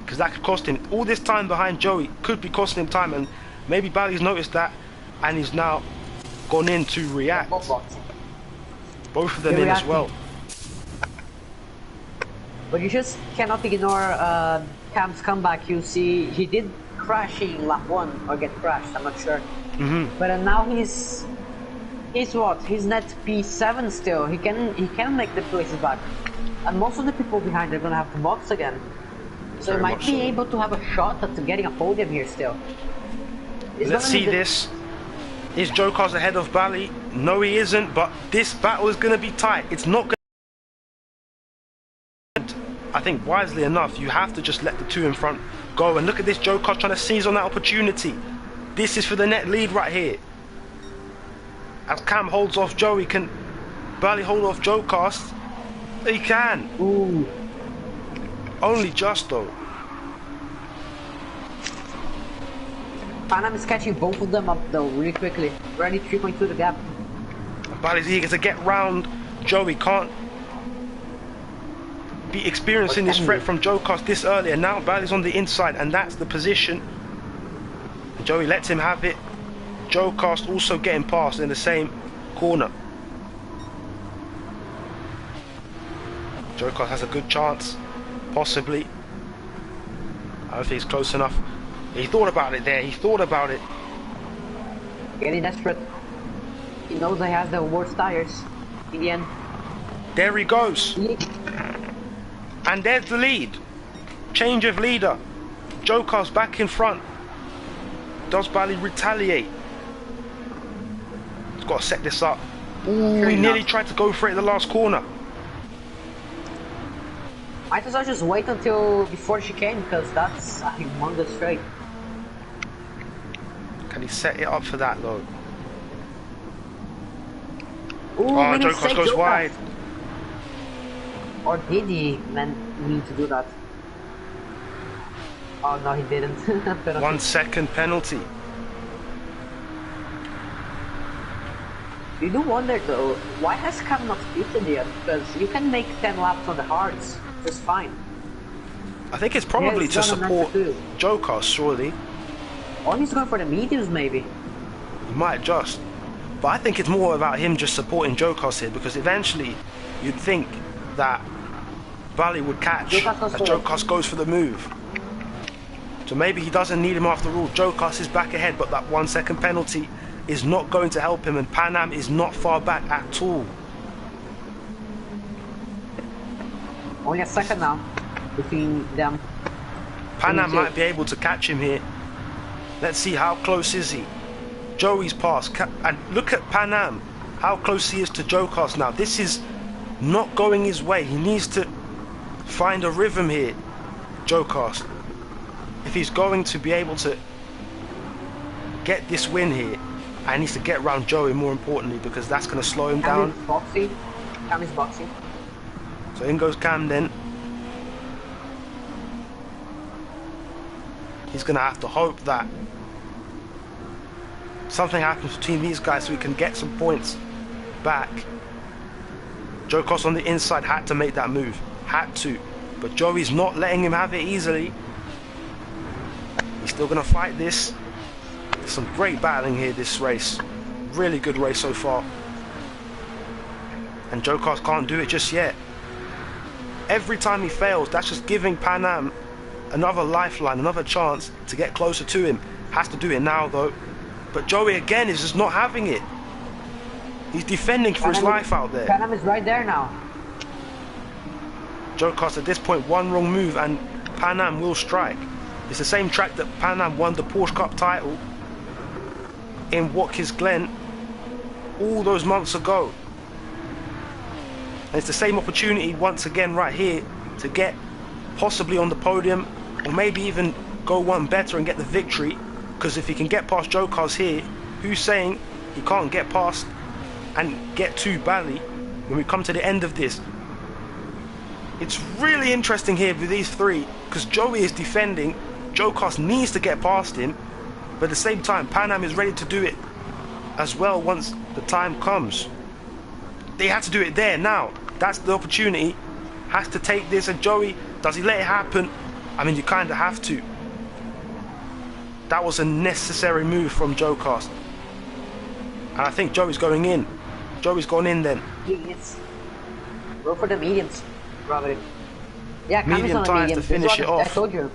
because that could cost him. All this time behind Joey could be costing him time, and maybe Bali's noticed that, and he's now gone in to react. Both boxing. Both of them They're in as reacting. well. But you just cannot ignore Cam's comeback. You see, he did crash in lap 1 or get crashed. I'm not sure. But now he's what? He's net P7 still. He can make the places back. And most of the people behind are gonna have to box again. So he might be able to have a shot at getting a podium here still. Let's see this. Is Joker's ahead of Bally? No, he isn't, but this battle is going to be tight. It's not going to... I think wisely enough, you have to just let the two in front go. And look at this, Joker's trying to seize on that opportunity. This is for the net lead right here. As Cam holds off Joey, can Bally hold off Joker's? He can. Ooh. Only just though. Panam is catching both of them up though, really quickly. We're only 3.2 the gap. Bally's eager to get round Joey. Can't be experiencing this threat from Joker this early, and now Bally's on the inside, and that's the position. Joey lets him have it. Joker also getting past in the same corner. Joker has a good chance, possibly. I don't think he's close enough. He thought about it there, he thought about it. Getting desperate. He knows he has the worst tires in the end. There he goes. And there's the lead. Change of leader. Joker's back in front. Does Bally retaliate? He's got to set this up. Ooh, he nearly tried to go for it in the last corner. Might as well just wait until before she came, because that's a humongous straight. Can he set it up for that though? Ooh, oh, Joker goes wide. Or did he need to do that? Oh no, he didn't. 1 second penalty. You do wonder though, why has Cam not beaten yet? Because you can make 10 laps on the hards just fine. I think it's probably to support Joker, surely. Or he's going for the mediums maybe. He might just. But I think it's more about him just supporting Jokas here, because eventually you'd think that Bally would catch as Jokas goes for the move. So maybe he doesn't need him after all. Jokas is back ahead, but that 1 second penalty is not going to help him, and Panam is not far back at all. Only a second now between them. Panam might be able to catch him here. Let's see, how close is he? Joey's passed, and look at Panam, how close he is to Jokas now. This is not going his way. He needs to find a rhythm here, Jokas. If he's going to be able to get this win here, and needs to get around Joey more importantly, because that's going to slow him down. Cam is boxing. So in goes Cam then. He's going to have to hope that something happens between these guys so we can get some points back. Jokas on the inside had to make that move. Had to. But Joey's not letting him have it easily. He's still going to fight this. There's some great battling here this race. Really good race so far. And Jokas can't do it just yet. Every time he fails, that's just giving Panam another lifeline, another chance to get closer to him. Has to do it now though. But Joey again is just not having it. He's defending for his life out there. Panam is right there now. Jokas at this point, one wrong move and Panam will strike. It's the same track that Panam won the Porsche Cup title in Watkins Glen all those months ago. And it's the same opportunity once again right here to get possibly on the podium, or maybe even go one better and get the victory. Because if he can get past Jokas here, who's saying he can't get past and get to Bally when we come to the end of this? It's really interesting here with these three, because Joey is defending. Jokas needs to get past him, but at the same time Panam is ready to do it as well once the time comes. They have to do it there now. That's the opportunity. Has to take this. And Joey, does he let it happen? I mean, you kind of have to. That was a necessary move from Jokas. And I think Joey's going in. Joey's gone in then. Yes. Go for the mediums, Robert. Yeah, Cam is Medium on the tires to mediums. This is finish what it off. I told you.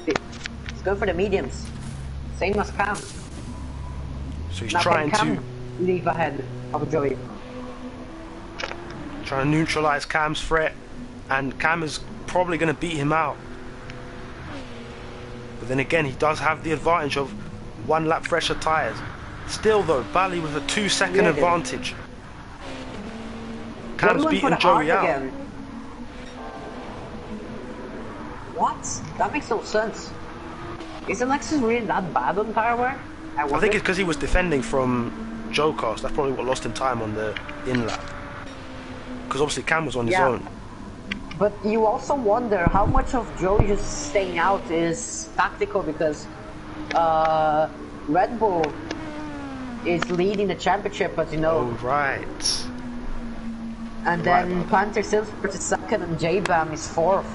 He's going for the mediums. Same as Cam. So he's Now trying can to Cam leave ahead of Joey. trying to neutralize Cam's threat, and Cam is probably going to beat him out. But then again, he does have the advantage of 1 lap fresher tires. Still though, Bally with a 2-second advantage. Cam's beating Joey out. Again. What? That makes no sense. Is Alexis really that bad on tire wear? I think it's because he was defending from GCOR. That's probably what lost him time on the in lap. Because obviously Cam was on his own. But you also wonder how much of Joey just staying out is tactical, because Red Bull is leading the championship, as you know. Oh, right. And then Panther Silversport is second and J-Bam is fourth,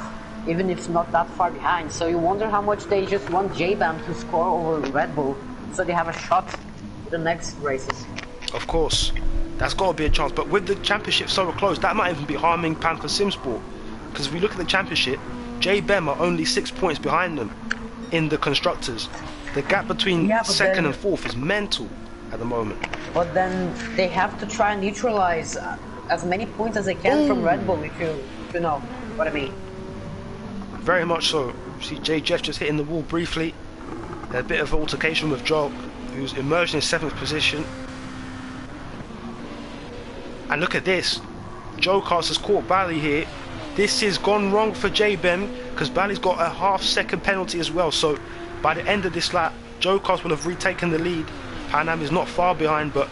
even if it's not that far behind. So you wonder how much they just want J-Bam to score over Red Bull, so they have a shot for the next races. Of course, that's got to be a chance. But with the championship so close, that might even be harming Panther Simsport. Because if we look at the championship, J-Bam are only 6 points behind them in the constructors. The gap between second and fourth is mental at the moment. But then they have to try and neutralize as many points as they can from Red Bull, if you know what I mean. Very much so. See Jay Jeff just hitting the wall briefly. A bit of altercation with Joel, who's emerged in 7th position. And look at this. Joe Cast has caught Bally here. This has gone wrong for J-Bem, because Bally's got a half-second penalty as well. So by the end of this lap, Joe Cast will have retaken the lead. Pan Am is not far behind, but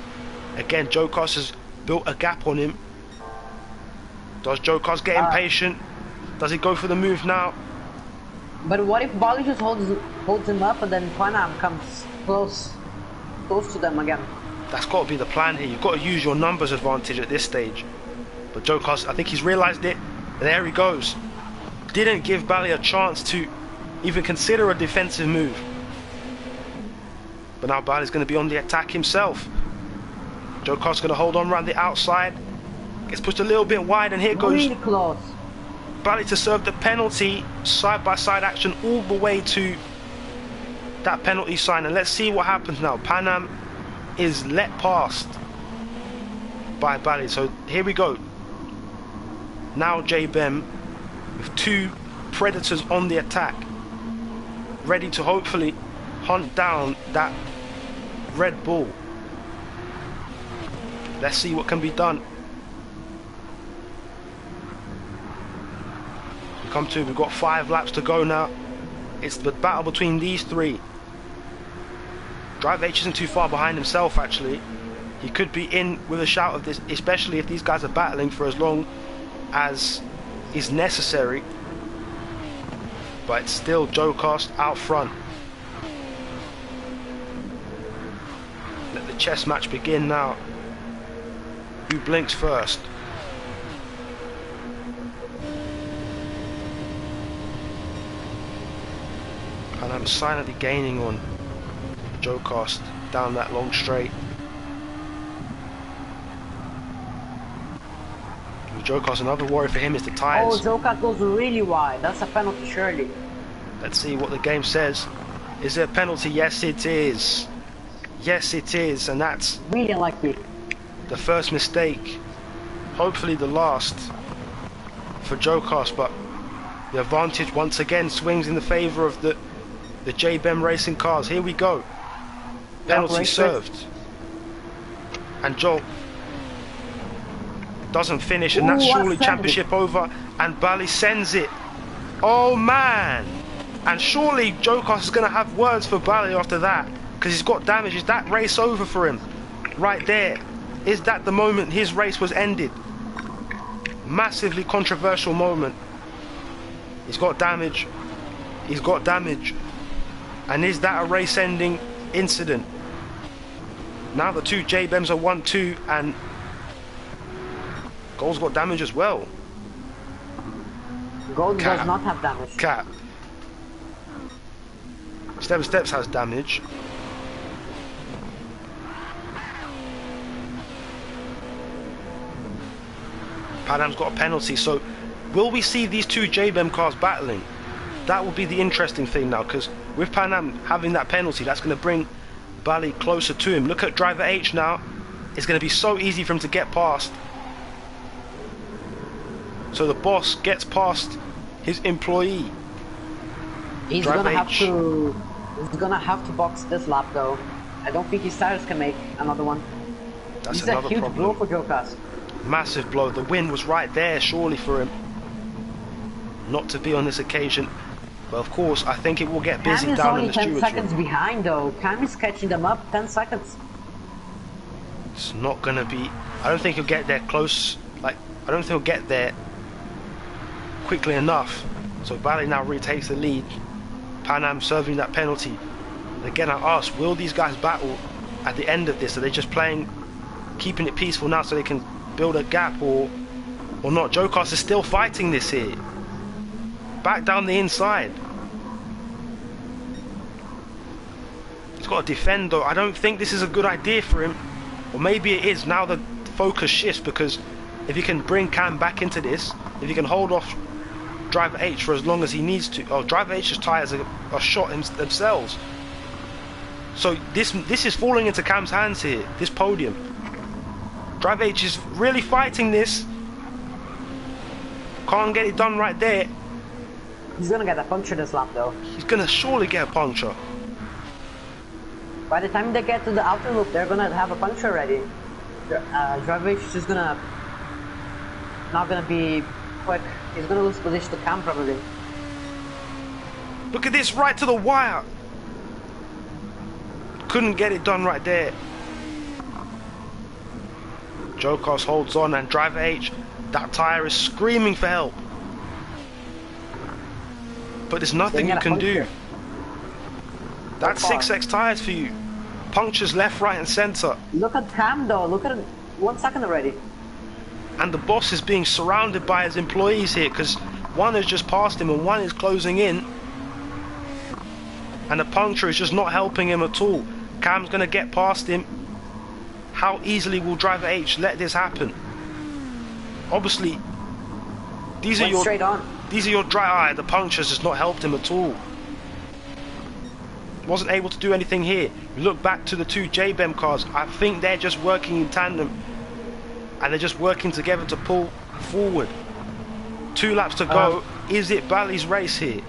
again, Joe Cast has built a gap on him. Does Joe Cast get impatient? Does he go for the move now? But what if Bally just holds him up and then Pan Am comes close to them again? That's got to be the plan here. You've got to use your numbers advantage at this stage. But Joe Cast, I think he's realised it. There he goes. Didn't give Bally a chance to even consider a defensive move. But now Bally's going to be on the attack himself. Joe Cast's going to hold on around the outside. Gets pushed a little bit wide, and here goes really close. Bally to serve the penalty. Side-by-side action all the way to that penalty sign. And let's see what happens now. Pan Am is let past by Bally. So here we go. Now J-Bem with 2 predators on the attack, ready to hopefully hunt down that Red Bull. Let's see what can be done. We come to, we've got 5 laps to go now. It's the battle between these 3. Drive H isn't too far behind himself actually. He could be in with a shout of this, especially if these guys are battling for as long as is necessary. But it's still Joe Cast out front. Let the chess match begin now. Who blinks first? And I'm silently gaining on Joe Cast down that long straight. Joe Cast, another worry for him is the tyres. Oh, Joe Cast goes really wide. That's a penalty, surely. Let's see what the game says. Is it a penalty? Yes, it is. Yes, it is, and that's really unlucky. The first mistake, hopefully the last for Joe Cast, but the advantage once again swings in the favour of the J-Bem racing cars. Here we go. Penalty served. And Joe doesn't finish, and that's surely championship over, and Bally sends it. Oh man! And surely Joe Cast is going to have words for Bally after that, because he's got damage. Is that race over for him? Right there. Is that the moment his race was ended? Massively controversial moment. He's got damage. He's got damage. And is that a race-ending incident? Now the 2 J-Bems are 1-2, and Gold's got damage as well. Gold does not have damage. Cap. Steps has damage. Pan Am's got a penalty, so will we see these two JBEM cars battling? That will be the interesting thing now, because with Pan Am having that penalty, that's going to bring Bali closer to him. Look at driver H now. It's going to be so easy for him to get past. So the boss gets past his employee. He's gonna have to box this lap though. I don't think his tires can make another one. That's This is a huge problem. blow for Jokas. Massive blow. The win was right there, surely, for him. Not to be on this occasion. But of course, I think it will get busy down in the stewards room. Cam is only 10 seconds behind though. Cam is catching them up. 10 seconds. It's not gonna be. I don't think he'll get there close. Like, I don't think he'll get there quickly enough. So Bali now retakes the lead. Pan Am serving that penalty. Again, I ask, will these guys battle at the end of this? Are they just playing, keeping it peaceful now so they can build a gap, or not? Jokas is still fighting this here. Back down the inside. He's got to defend though. I don't think this is a good idea for him. Or maybe it is. Now the focus shifts, because if he can bring Cam back into this, if he can hold off driver H for as long as he needs to. Oh, driver H's tyres are shot themselves. So this is falling into Cam's hands here, this podium. Driver H is really fighting this. Can't get it done right there. He's gonna get a puncture this lap though. He's gonna surely get a puncture. By the time they get to the outer loop, they're gonna have a puncture ready. Driver H is just not gonna be quick. He's gonna lose position to Cam probably. Look at this, right to the wire. Couldn't get it done right there. Jokas holds on, and driver H, that tyre is screaming for help. But there's nothing you can do. That's 6X tyres for you. Punctures left, right and centre. Look at Cam though, look at it, 1 second already. And the boss is being surrounded by his employees here, because one has just passed him and one is closing in. And the puncture is just not helping him at all. Cam's going to get past him. How easily will driver H let this happen? Obviously, these are your dry eye. The punctures has not helped him at all. Wasn't able to do anything here. We look back to the two JBEM cars. I think they're just working in tandem, and they're just working together to pull forward. 2 laps to go. Is it Bali's race here,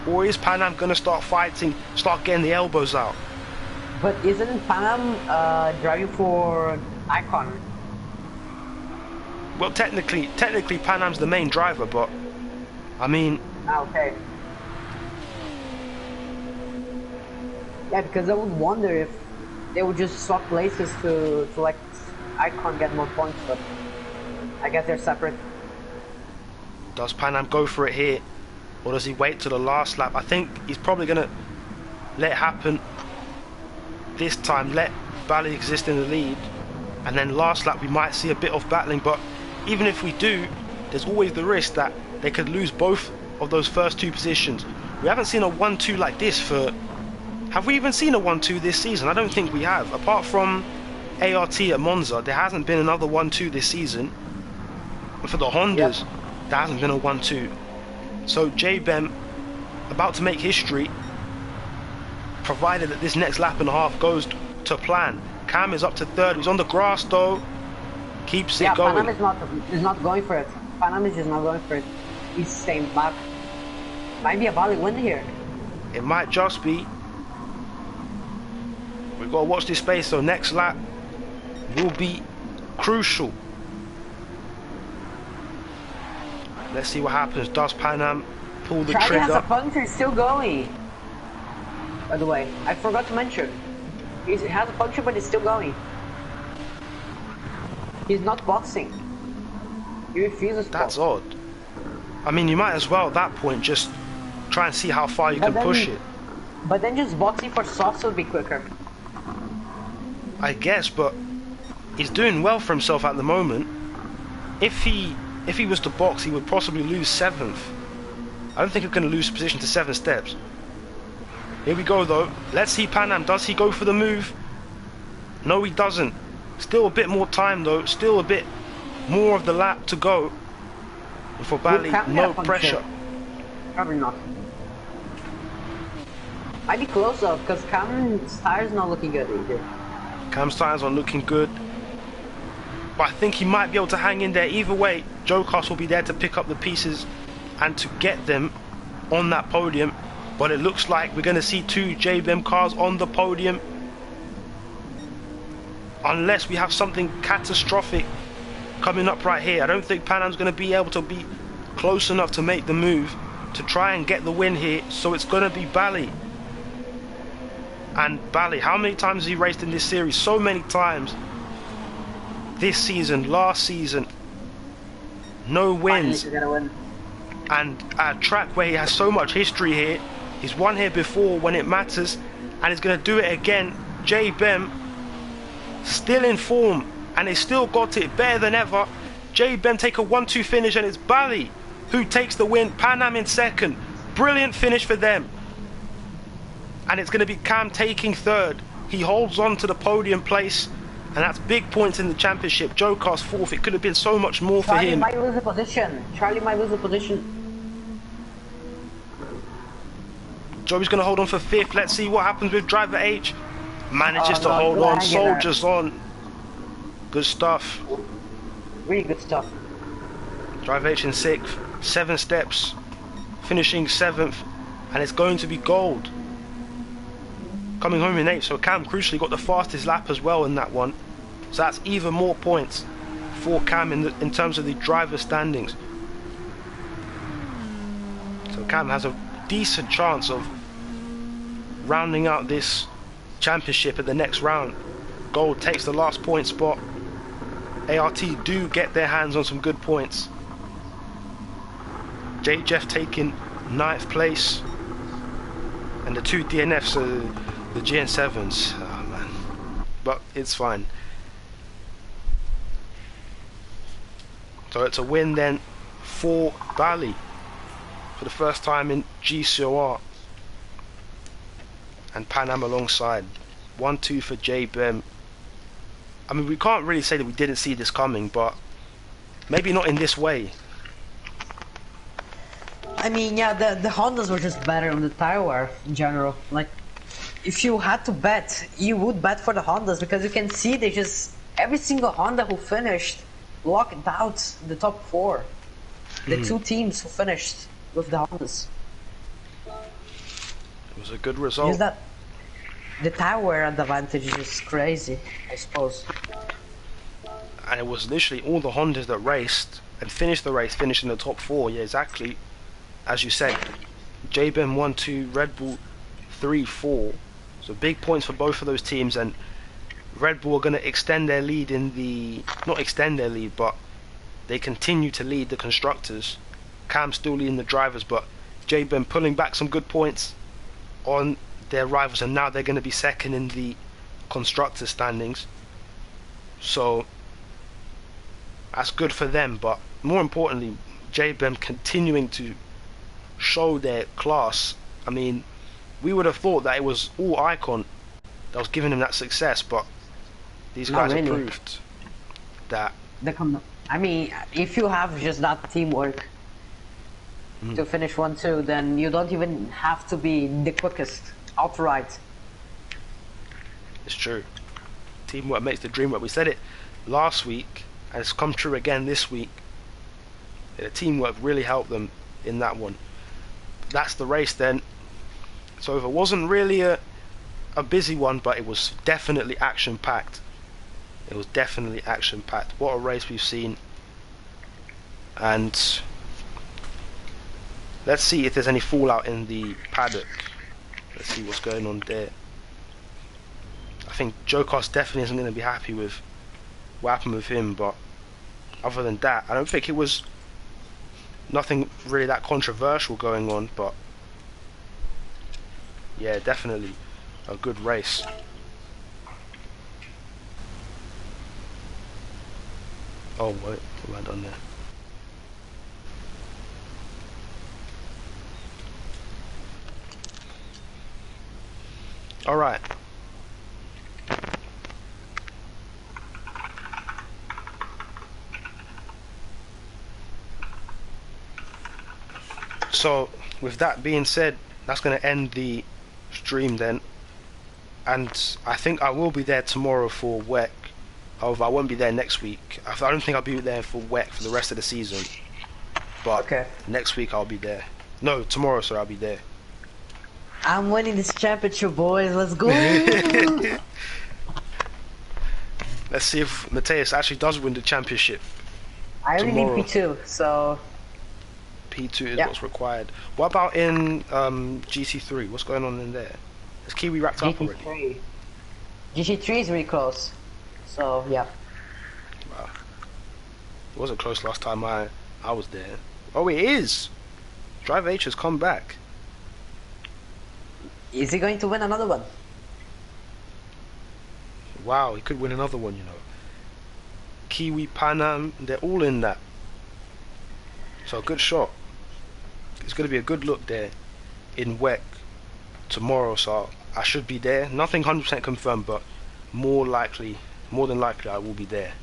or is Pan Am going to start fighting, start getting the elbows out? But isn't Pan Am driving for Icon? Well, technically Pan Am's the main driver, but I mean. Okay. Yeah, because I would wonder if they would just swap places to let Icon get more points, but I guess they're separate. Does Pan Am go for it here, or does he wait till the last lap? I think he's probably going to let it happen this time, let Bali exist in the lead, and then last lap we might see a bit of battling. But even if we do, there's always the risk that they could lose both of those first 2 positions. We haven't seen a 1-2 like this for... Have we even seen a 1-2 this season? I don't think we have. Apart from ART at Monza, there hasn't been another 1-2 this season. And for the Hondas, there hasn't been a 1-2. So JBEM about to make history, provided that this next lap and a half goes to plan. Cam is up to 3rd. He's on the grass though. Keeps it going. Pan Am is not going for it. Pan Am is just not going for it. He's staying back. Might be a Bali win here. It might just be. We've got to watch this space, so next lap will be crucial. Let's see what happens. Does Pan Am pull the trigger? Has a puncture, still going. By the way, I forgot to mention. He has a puncture, but he's still going. He's not boxing. He refuses to That's box. odd. I mean, you might as well at that point just try and see how far you can push it. But then just boxing for softs would be quicker. I guess, but he's doing well for himself at the moment. If he was to box, he would possibly lose 7th. I don't think he's going to lose position to 7 steps. Here we go though. Let's see Pan Am. Does he go for the move? No, he doesn't. Still a bit more time though. Still a bit more of the lap to go. For Bali, no pressure. Probably not. Might be close though, because Cam's tire's not looking good either. Cam's tires aren't looking good. But I think he might be able to hang in there. Either way, GCOR will be there to pick up the pieces and to get them on that podium. But it looks like we're going to see 2 JBM cars on the podium. Unless we have something catastrophic coming up right here. I don't think Pan Am's going to be able to be close enough to make the move to try and get the win here. So it's going to be Bali. And Bali, how many times has he raced in this series? So many times. This season, last season, no wins. And a track where he has so much history here. He's won here before when it matters, and he's going to do it again. JBM still in form, and they still got it better than ever. JBM take a 1-2 finish, and it's Bali who takes the win. Pan Am in second. Brilliant finish for them. And it's going to be Cam taking third. He holds on to the podium place, and that's big points in the championship. GCOR's fourth. It could have been so much more for him. Charlie might lose a position. Charlie might lose a position. Joey's going to hold on for fifth. Let's see what happens with driver H. Manages to hold on. Soldiers on. Good stuff. Really good stuff. Driver H in sixth. 7 steps. Finishing 7th. And it's going to be gold. Coming home in 8th. So Cam crucially got the fastest lap as well in that one. So that's even more points for Cam in terms of the driver standings. So Cam has a decent chance of rounding out this championship at the next round. Gold takes the last point spot. ART do get their hands on some good points. J Jeff taking 9th place, and the 2 DNFs are the GN7s. Oh man, but it's fine. So it's a win then for Bali for the first time in GCOR, and Pan Am alongside. 1-2 for JBM. I mean, we can't really say that we didn't see this coming, but maybe not in this way. I mean, yeah, the Hondas were just better on the tire wear in general. Like, if you had to bet, you would bet for the Hondas, because you can see they just, every single Honda who finished locked out the top 4. The 2 teams who finished with the Hondas. It was a good result. Is that the tire wear advantage is just crazy, I suppose. And it was literally all the Hondas that raced and finished the race, finished in the top 4. Yeah, exactly. As you said, JBM 1-2, Red Bull 3-4. So big points for both of those teams, and Red Bull are going to extend their lead in the... not extend their lead, but they continue to lead the constructors. Cam still leading the drivers, but JBM pulling back some good points on their rivals, and now they're going to be second in the constructor standings. So that's good for them, but more importantly, JBM continuing to show their class. I mean, we would have thought that it was all Icon that was giving them that success, but these guys have proved that. I mean, if you have just that teamwork to finish 1-2, then you don't even have to be the quickest outright. It's true. Teamwork makes the dream work. We said it last week, and it's come true again this week. The teamwork really helped them in that one. That's the race then. So it wasn't really a busy one, but it was definitely action-packed. It was definitely action-packed. What a race we've seen. And let's see if there's any fallout in the paddock. Let's see what's going on there. I think GCOR definitely isn't going to be happy with what happened with him, but other than that, I don't think it was nothing really that controversial going on, but yeah, definitely a good race. Oh wait, what have I done there? Alright. So with that being said, that's going to end the stream then, and I think I will be there tomorrow for WEC. However, I won't be there next week. I don't think I'll be there for WEC for the rest of the season, but Okay. next week I'll be there. No, tomorrow, sir, I'll be there. I'm winning this championship, boys. Let's go. Let's see if Mateus actually does win the championship. I only Tomorrow. need P2, so P2 is Yeah. what's required. What about in GC3? What's going on in there? Is Kiwi wrapped up already? GC3. GC3 is really close. So yeah. Wow. It wasn't close last time I was there. Oh, it is! Drive H has come back. Is he going to win another one? Wow, he could win another one, you know. Kiwi, Panam, they're all in that. So, good shot. It's going to be a good look there in WEC tomorrow, so I should be there. Nothing 100% confirmed, but more than likely I will be there.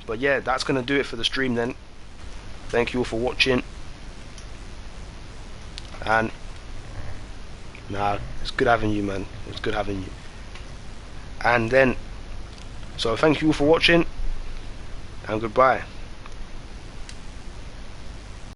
But yeah, that's going to do it for the stream then. Thank you all for watching. And nah, it's good having you, man. It's good having you. And then, so thank you all for watching, and goodbye.